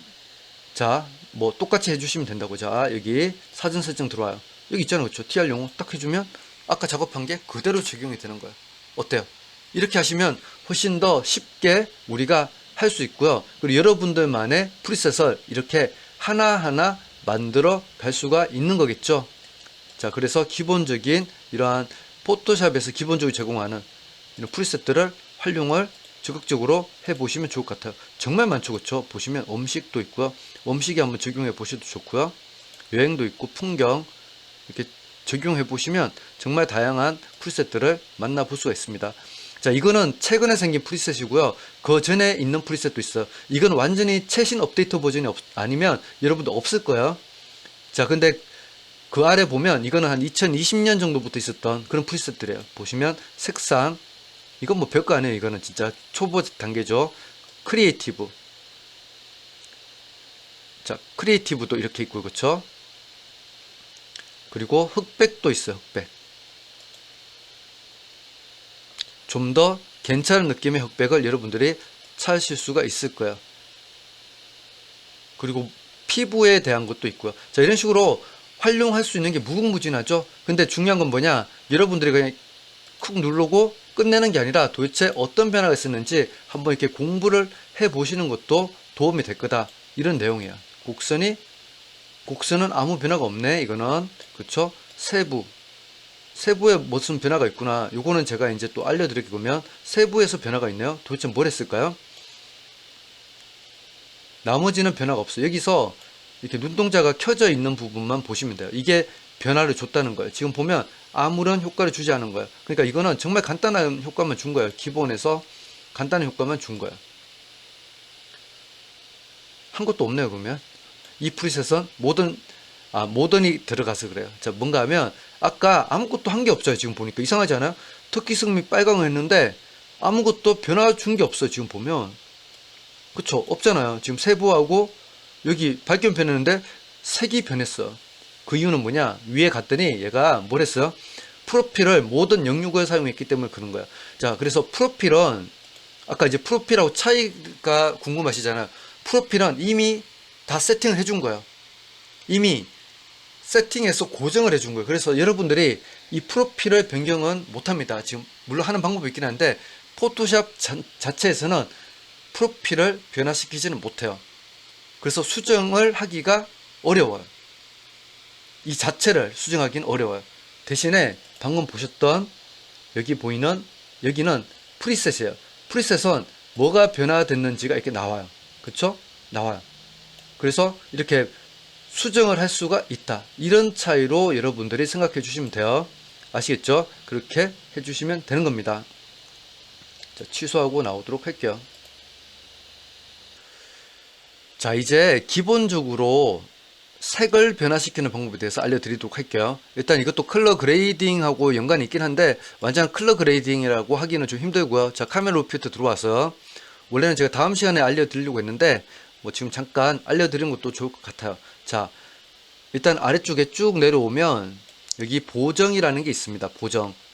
자, 뭐 똑같이 해주시면 된다고. 자, 여기 사전 설정 들어와요. 여기 있잖아요. 그쵸? TR05 딱 해주면 아까 작업한 게 그대로 적용이 되는 거예요. 어때요? 이렇게 하시면 훨씬 더 쉽게 우리가 할 수 있고요. 그리고 여러분들만의 프리셋을 이렇게 하나하나 만들어 갈 수가 있는 거겠죠. 자, 그래서 기본적인 이러한 포토샵에서 기본적으로 제공하는 이런 프리셋들을 활용을 적극적으로 해보시면 좋을 것 같아요. 정말 많죠. 그렇죠? 보시면 음식도 있고요. 음식에 한번 적용해 보셔도 좋고요. 여행도 있고 풍경 이렇게 적용해 보시면 정말 다양한 프리셋들을 만나볼 수가 있습니다. 자, 이거는 최근에 생긴 프리셋이고요. 그 전에 있는 프리셋도 있어요. 이건 완전히 최신 업데이트 버전이 아니면 여러분도 없을 거예요. 자, 근데 그 아래 보면 이거는 한 2020년 정도부터 있었던 그런 프리셋들이에요. 보시면 색상, 이건 뭐 별거 아니에요. 이거는 진짜 초보 단계죠. 크리에이티브. 자, 크리에이티브도 이렇게 있고, 그렇죠? 그리고 흑백도 있어요. 흑백. 좀 더 괜찮은 느낌의 흑백을 여러분들이 찾으실 수가 있을 거예요. 그리고 피부에 대한 것도 있고요. 자, 이런 식으로 활용할 수 있는 게 무궁무진하죠. 근데 중요한 건 뭐냐? 여러분들이 그냥 쿡 누르고 끝내는 게 아니라 도대체 어떤 변화가 있었는지 한번 이렇게 공부를 해 보시는 것도 도움이 될 거다. 이런 내용이에요. 곡선은 아무 변화가 없네. 이거는 그쵸? 세부에 무슨 변화가 있구나. 요거는 제가 이제 또 알려드리게 보면 세부에서 변화가 있네요. 도대체 뭘 했을까요? 나머지는 변화가 없어요. 여기서 이렇게 눈동자가 켜져 있는 부분만 보시면 돼요. 이게 변화를 줬다는 거예요. 지금 보면 아무런 효과를 주지 않은 거예요. 그러니까 이거는 정말 간단한 효과만 준 거예요. 기본에서 간단한 효과만 준 거예요. 한 것도 없네요. 보면 이 프리셋은 모던이 들어가서 그래요. 자, 뭔가 하면 아까 아무것도 한 게 없어요. 지금 보니까 이상하지 않아요? 터키승 빨강을 했는데 아무것도 변화 준 게 없어요. 지금 보면 그쵸? 없잖아요. 지금 세부하고 여기 밝기만 변했는데 색이 변했어. 그 이유는 뭐냐? 위에 갔더니 얘가 뭘 했어요? 프로필을 모든 영역을 사용했기 때문에 그런 거야. 자, 그래서 프로필은 아까 이제 프로필하고 차이가 궁금하시잖아요. 프로필은 이미 다 세팅을 해준 거예요. 이미 세팅해서 고정을 해준 거예요. 그래서 여러분들이 이 프로필을 변경은 못합니다. 지금 물론 하는 방법이 있긴 한데 포토샵 자체에서는 프로필을 변화시키지는 못해요. 그래서 수정을 하기가 어려워요. 이 자체를 수정하기는 어려워요. 대신에 방금 보셨던 여기 보이는 여기는 프리셋이에요. 프리셋은 뭐가 변화됐는지가 이렇게 나와요. 그쵸? 나와요. 그래서 이렇게 수정을 할 수가 있다. 이런 차이로 여러분들이 생각해 주시면 돼요. 아시겠죠? 그렇게 해주시면 되는 겁니다. 자, 취소하고 나오도록 할게요. 자, 이제 기본적으로 색을 변화시키는 방법에 대해서 알려드리도록 할게요. 일단 이것도 컬러 그레이딩하고 연관이 있긴 한데 완전 컬러 그레이딩이라고 하기는 좀 힘들고요. 자, 카메라 오피트 들어와서 원래는 제가 다음 시간에 알려드리려고 했는데 뭐 지금 잠깐 알려드리는 것도 좋을 것 같아요. 자, 일단 아래쪽에 쭉 내려오면 여기 보정이라는 게 있습니다.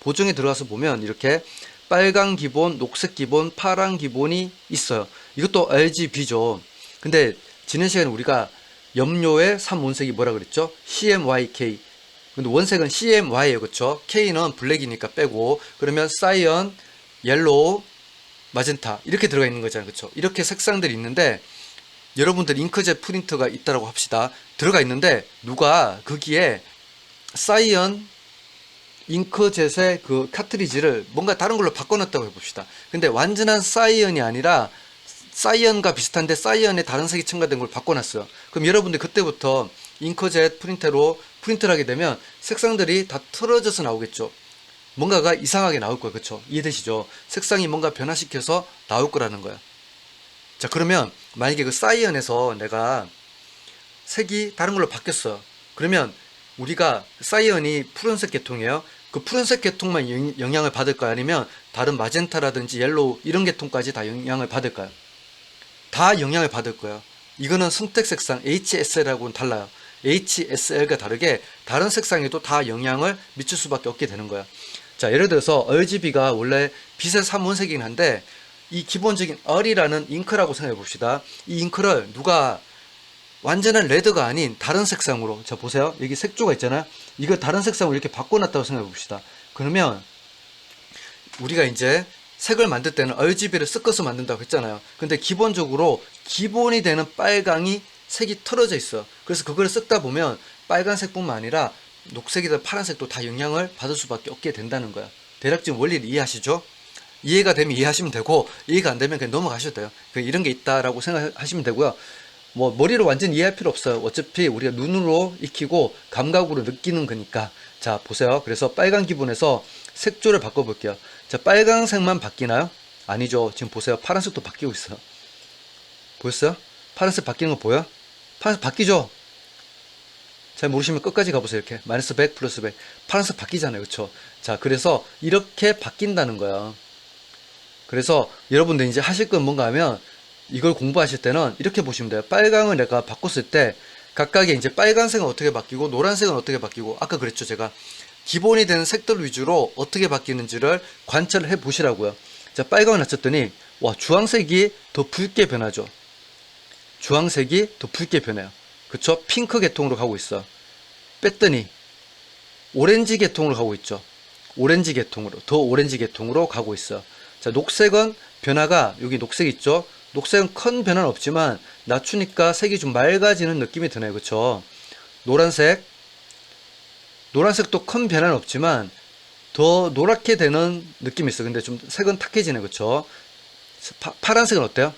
보정에 들어가서 보면 이렇게 빨강 기본, 녹색 기본, 파란 기본이 있어요. 이것도 RGB죠. 근데 지난 시간에 우리가 염료의 3원색이 뭐라 그랬죠? CMYK. 근데 원색은 CMY예요. 그쵸? K는 블랙이니까 빼고 그러면 사이언, 옐로우, 마젠타 이렇게 들어가 있는 거잖아요. 그쵸? 이렇게 색상들이 있는데 여러분들 잉크젯 프린터가 있다고 합시다. 들어가 있는데 누가 거기에 사이언 잉크젯의 그 카트리지를 뭔가 다른 걸로 바꿔놨다고 해봅시다. 근데 완전한 사이언이 아니라 사이언과 비슷한데 사이언에 다른 색이 첨가된 걸 바꿔놨어요. 그럼 여러분들 그때부터 잉크젯 프린터로 프린트를 하게 되면 색상들이 다 틀어져서 나오겠죠. 뭔가가 이상하게 나올 거예요. 그쵸? 이해되시죠? 색상이 뭔가 변화시켜서 나올 거라는 거야. 자, 그러면 만약에 그 사이언에서 내가 색이 다른 걸로 바뀌었어. 그러면 우리가 사이언이 푸른색 계통이에요. 그 푸른색 계통만 영향을 받을까요? 아니면 다른 마젠타라든지 옐로우 이런 계통까지 다 영향을 받을까요? 다 영향을 받을 거예요. 이거는 선택 색상 HSL하고는 달라요. HSL과 다르게 다른 색상에도 다 영향을 미칠 수밖에 없게 되는 거예요. 자, 예를 들어서 RGB가 원래 빛의 3원색이긴 한데 이 기본적인 R이라는 잉크라고 생각해 봅시다. 이 잉크를 누가 완전한 레드가 아닌 다른 색상으로, 자 보세요. 여기 색조가 있잖아요. 이거 다른 색상으로 이렇게 바꿔놨다고 생각해 봅시다. 그러면 우리가 이제 색을 만들 때는 RGB를 섞어서 만든다고 했잖아요. 근데 기본적으로 기본이 되는 빨강이 색이 틀어져 있어. 그래서 그걸 섞다 보면 빨간색뿐만 아니라 녹색이나 파란색도 다 영향을 받을 수밖에 없게 된다는 거야. 대략적인 원리를 이해하시죠? 이해가 되면 이해하시면 되고 이해가 안 되면 그냥 넘어가셔도 돼요. 이런 게 있다라고 생각하시면 되고요. 뭐 머리로 완전 이해할 필요 없어요. 어차피 우리가 눈으로 익히고 감각으로 느끼는 거니까. 자 보세요. 그래서 빨간 기본에서 색조를 바꿔볼게요. 자, 빨간색만 바뀌나요? 아니죠. 지금 보세요. 파란색도 바뀌고 있어요. 보였어요? 파란색 바뀌는 거 보여? 파란색 바뀌죠? 잘 모르시면 끝까지 가보세요. 이렇게 마이너스 100 플러스 100 파란색 바뀌잖아요. 그쵸? 자, 그래서 이렇게 바뀐다는 거야. 그래서 여러분들 이제 하실 건 뭔가 하면 이걸 공부하실 때는 이렇게 보시면 돼요. 빨강을 내가 바꿨을 때 각각의 이제 빨간색은 어떻게 바뀌고 노란색은 어떻게 바뀌고 아까 그랬죠. 제가 기본이 되는 색들 위주로 어떻게 바뀌는지를 관찰을 해 보시라고요. 자, 빨강을 놨었더니 와, 주황색이 더 붉게 변하죠. 주황색이 더 붉게 변해요. 그쵸? 핑크 계통으로 가고 있어. 뺐더니 오렌지 계통으로 가고 있죠. 오렌지 계통으로, 더 오렌지 계통으로 가고 있어요. 자, 녹색은 변화가, 여기 녹색 있죠? 녹색은 큰 변화는 없지만 낮추니까 색이 좀 맑아지는 느낌이 드네요. 그쵸? 노란색도 큰 변화는 없지만 더 노랗게 되는 느낌이 있어요. 근데 좀 색은 탁해지네. 그쵸? 파란색은 어때요?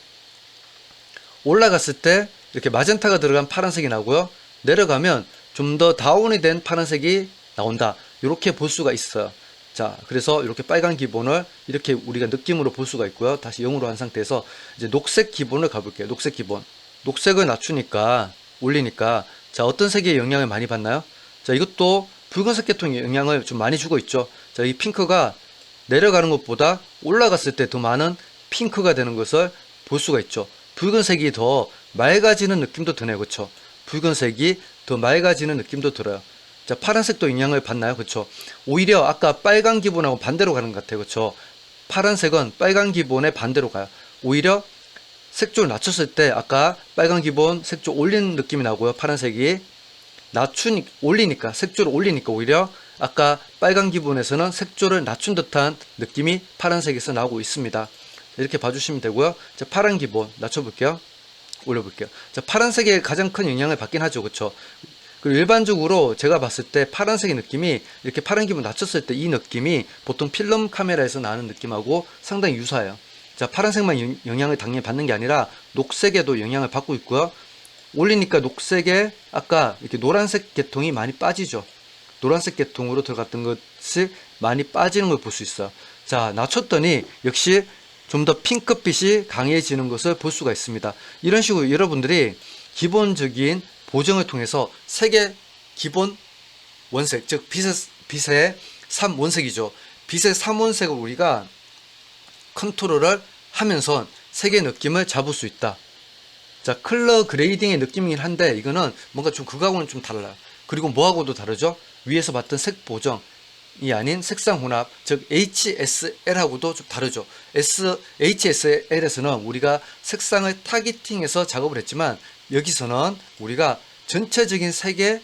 올라갔을 때 이렇게 마젠타가 들어간 파란색이 나고요. 내려가면 좀 더 다운이 된 파란색이 나온다. 이렇게 볼 수가 있어요. 자, 그래서 이렇게 빨간 기본을 이렇게 우리가 느낌으로 볼 수가 있고요. 다시 0으로 한 상태에서 이제 녹색 기본을 가볼게요. 녹색 기본. 녹색을 낮추니까, 올리니까, 자, 어떤 색의 영향을 많이 받나요? 자, 이것도 붉은색 계통의 영향을 좀 많이 주고 있죠. 자, 이 핑크가 내려가는 것보다 올라갔을 때 더 많은 핑크가 되는 것을 볼 수가 있죠. 붉은색이 더 맑아지는 느낌도 드네요. 그쵸? 붉은색이 더 맑아지는 느낌도 들어요. 자, 파란색도 영향을 받나요? 그쵸? 오히려 아까 빨간 기본하고 반대로 가는 것 같아요. 그쵸? 파란색은 빨간 기본의 반대로 가요. 오히려 색조를 낮췄을 때 아까 빨간 기본 색조 올리는 느낌이 나고요. 파란색이 올리니까, 색조를 올리니까 오히려 아까 빨간 기본에서는 색조를 낮춘 듯한 느낌이 파란색에서 나오고 있습니다. 이렇게 봐주시면 되고요. 자, 파란 기본 낮춰볼게요. 올려볼게요. 자, 파란색에 가장 큰 영향을 받긴 하죠. 그쵸? 그리고 일반적으로 제가 봤을 때 파란색의 느낌이 이렇게 파란 기본 낮췄을 때 이 느낌이 보통 필름 카메라에서 나는 느낌하고 상당히 유사해요. 자, 파란색만 영향을 당연히 받는 게 아니라 녹색에도 영향을 받고 있고요. 올리니까 녹색에 아까 이렇게 노란색 계통이 많이 빠지죠. 노란색 계통으로 들어갔던 것이 많이 빠지는 걸 볼 수 있어요. 자, 낮췄더니 역시 좀 더 핑크빛이 강해지는 것을 볼 수가 있습니다. 이런 식으로 여러분들이 기본적인 보정을 통해서 색의 기본 원색, 즉 빛의 3원색이죠. 빛의 3원색을 우리가 컨트롤을 하면서 색의 느낌을 잡을 수 있다. 자, 컬러 그레이딩의 느낌이긴 한데 이거는 뭔가 좀 그거하고는 좀 달라요. 그리고 뭐하고도 다르죠? 위에서 봤던 색 보정이 아닌 색상 혼합, 즉 HSL하고도 좀 다르죠. HSL에서는 우리가 색상을 타겟팅해서 작업을 했지만 여기서는 우리가 전체적인 색의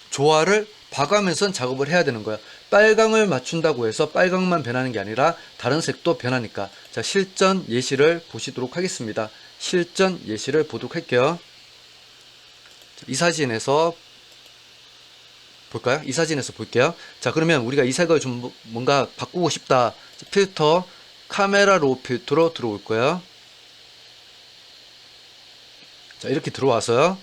조화를 봐가면서 작업을 해야 되는 거예요. 빨강을 맞춘다고 해서 빨강만 변하는 게 아니라 다른 색도 변하니까. 자, 실전 예시를 보시도록 하겠습니다. 실전 예시를 보도록 할게요. 이 사진에서 볼까요? 이 사진에서 볼게요. 자, 그러면 우리가 이 색을 좀 뭔가 바꾸고 싶다. 필터, 카메라 로 필터로 들어올 거예요. 자, 이렇게 들어와서요.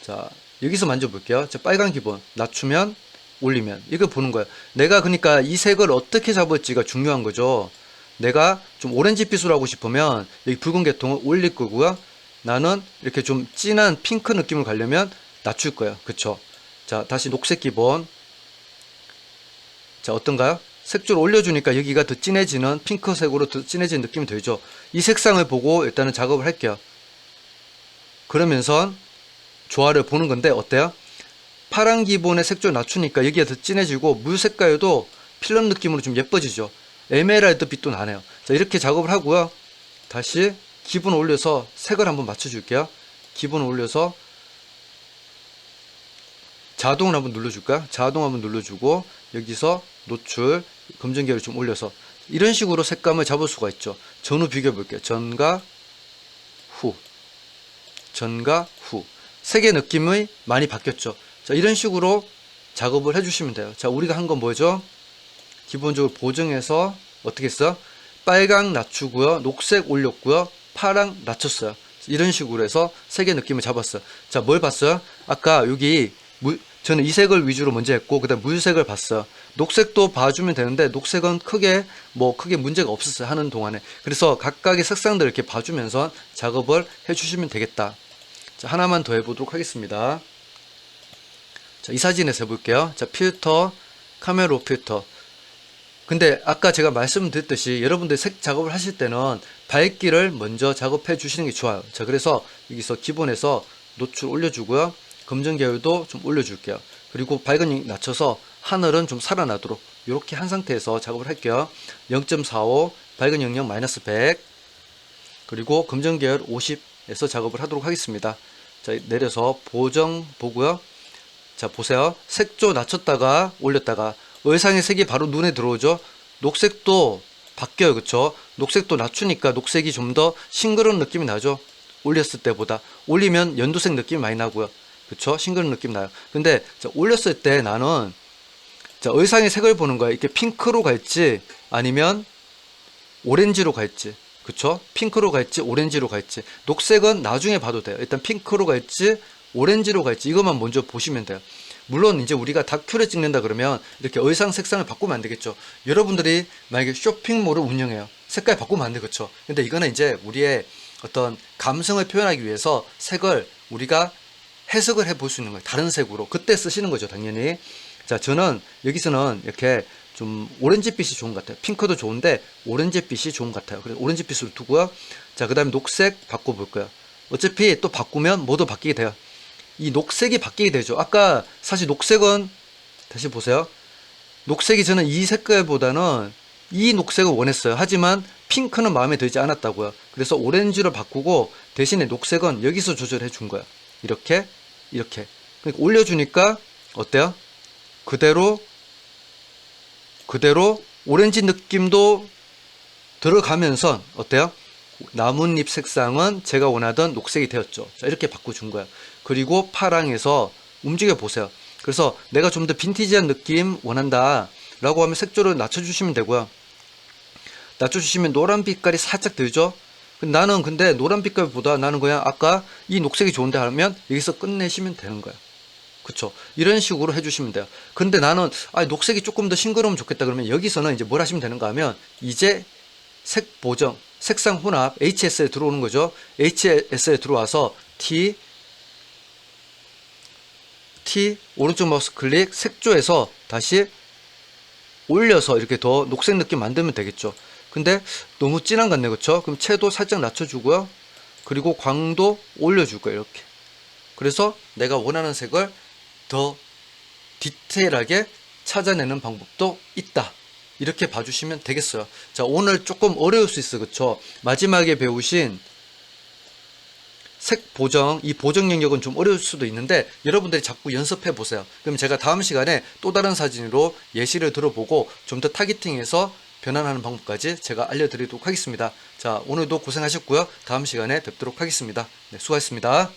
자, 여기서 만져볼게요. 자, 빨간 기본 낮추면 올리면 이거 보는 거예요. 내가 그러니까 이 색을 어떻게 잡을지가 중요한 거죠. 내가 좀 오렌지빛으로 하고 싶으면 여기 붉은 계통을 올릴 거고요. 나는 이렇게 좀 진한 핑크 느낌을 가려면 낮출 거예요. 그쵸? 자, 다시 녹색 기본. 자, 어떤가요? 색조를 올려주니까 여기가 더 진해지는 핑크색으로 더 진해지는 느낌이 들죠. 이 색상을 보고 일단은 작업을 할게요. 그러면서 조화를 보는 건데 어때요? 파란 기본의 색조 낮추니까 여기가 더 진해지고 물 색깔도 필름 느낌으로 좀 예뻐지죠. 에메랄드 빛도 나네요. 자, 이렇게 작업을 하고요. 다시 기본 올려서 색을 한번 맞춰줄게요. 기본 올려서 자동을 한번 눌러줄까요? 자동 한번 눌러주고 여기서 노출 검정계를 좀 올려서 이런 식으로 색감을 잡을 수가 있죠. 전후 비교해 볼게요. 전과 후, 전과 후. 색의 느낌이 많이 바뀌었죠. 자, 이런 식으로 작업을 해주시면 돼요. 자, 우리가 한 건 뭐죠? 기본적으로 보정해서 어떻게 했어요? 빨강 낮추고요. 녹색 올렸고요. 파랑 낮췄어요. 이런 식으로 해서 색의 느낌을 잡았어요. 자, 뭘 봤어요? 아까 여기 저는 이 색을 위주로 먼저 했고 그 다음 물색을 봤어요. 녹색도 봐주면 되는데 녹색은 크게 문제가 없었어요. 하는 동안에. 그래서 각각의 색상들을 이렇게 봐주면서 작업을 해주시면 되겠다. 자, 하나만 더 해보도록 하겠습니다. 자, 이 사진에서 해볼게요. 자, 필터, 카메라 로 필터. 근데 아까 제가 말씀드렸듯이 여러분들 색 작업을 하실 때는 밝기를 먼저 작업해 주시는 게 좋아요. 자, 그래서 여기서 기본에서 노출 올려주고요. 검정 계열도 좀 올려줄게요. 그리고 밝은 영 낮춰서 하늘은 좀 살아나도록 이렇게 한 상태에서 작업을 할게요. 0.45 밝은 영역 마이너스 100 그리고 검정 계열 50에서 작업을 하도록 하겠습니다. 자, 내려서 보정 보고요. 자, 보세요. 색조 낮췄다가 올렸다가 의상의 색이 바로 눈에 들어오죠. 녹색도 바뀌어요. 그쵸? 녹색도 낮추니까 녹색이 좀 더 싱그러운 느낌이 나죠. 올렸을 때보다. 올리면 연두색 느낌이 많이 나고요. 그쵸? 싱그러운 느낌 나요. 근데 올렸을 때 나는 의상의 색을 보는 거야. 이렇게 핑크로 갈지 아니면 오렌지로 갈지. 그쵸? 핑크로 갈지 오렌지로 갈지. 녹색은 나중에 봐도 돼요. 일단 핑크로 갈지 오렌지로 갈지 이것만 먼저 보시면 돼요. 물론 이제 우리가 다큐를 찍는다 그러면 이렇게 의상 색상을 바꾸면 안 되겠죠. 여러분들이 만약에 쇼핑몰을 운영해요. 색깔 바꾸면 안 되겠죠. 근데 이거는 이제 우리의 어떤 감성을 표현하기 위해서 색을 우리가 해석을 해볼 수 있는 거예요. 다른 색으로. 그때 쓰시는 거죠, 당연히. 자, 저는 여기서는 이렇게 좀 오렌지빛이 좋은 것 같아요. 핑크도 좋은데 오렌지빛이 좋은 것 같아요. 그래서 오렌지빛으로 두고요. 자, 그 다음에 녹색 바꿔볼 거예요. 어차피 또 바꾸면 뭐도 바뀌게 돼요. 이 녹색이 바뀌게 되죠. 아까 사실 녹색은 다시 보세요. 녹색이 저는 이 색깔보다는 이 녹색을 원했어요. 하지만 핑크는 마음에 들지 않았다고요. 그래서 오렌지로 바꾸고 대신에 녹색은 여기서 조절해 준 거야. 이렇게 이렇게 그러니까 올려주니까 어때요? 그대로 오렌지 느낌도 들어가면서 어때요? 나뭇잎 색상은 제가 원하던 녹색이 되었죠. 자, 이렇게 바꿔준 거야. 그리고 파랑에서 움직여 보세요. 그래서 내가 좀 더 빈티지한 느낌 원한다 라고 하면 색조를 낮춰주시면 되고요. 낮춰주시면 노란 빛깔이 살짝 들죠. 나는 근데 노란 빛깔보다 나는 그냥 아까 이 녹색이 좋은데 하면 여기서 끝내시면 되는 거야. 그쵸? 이런 식으로 해주시면 돼요. 근데 나는 녹색이 조금 더 싱그러우면 좋겠다 그러면 여기서는 이제 뭘 하시면 되는가 하면 이제 색 보정, 색상 혼합 HS에 들어오는 거죠. HS에 들어와서 T 오른쪽 마우스 클릭 색조에서 다시 올려서 이렇게 더 녹색 느낌 만들면 되겠죠. 근데 너무 진한 것 같네. 그쵸? 그럼 채도 살짝 낮춰주고요. 그리고 광도 올려줄 거예요. 이렇게. 그래서 내가 원하는 색을 더 디테일하게 찾아내는 방법도 있다. 이렇게 봐주시면 되겠어요. 자, 오늘 조금 어려울 수 있어. 그쵸? 마지막에 배우신 색 보정, 이 보정 영역은 좀 어려울 수도 있는데 여러분들이 자꾸 연습해 보세요. 그럼 제가 다음 시간에 또 다른 사진으로 예시를 들어보고 좀 더 타겟팅해서 변환하는 방법까지 제가 알려드리도록 하겠습니다. 자, 오늘도 고생하셨고요. 다음 시간에 뵙도록 하겠습니다. 네, 수고하셨습니다.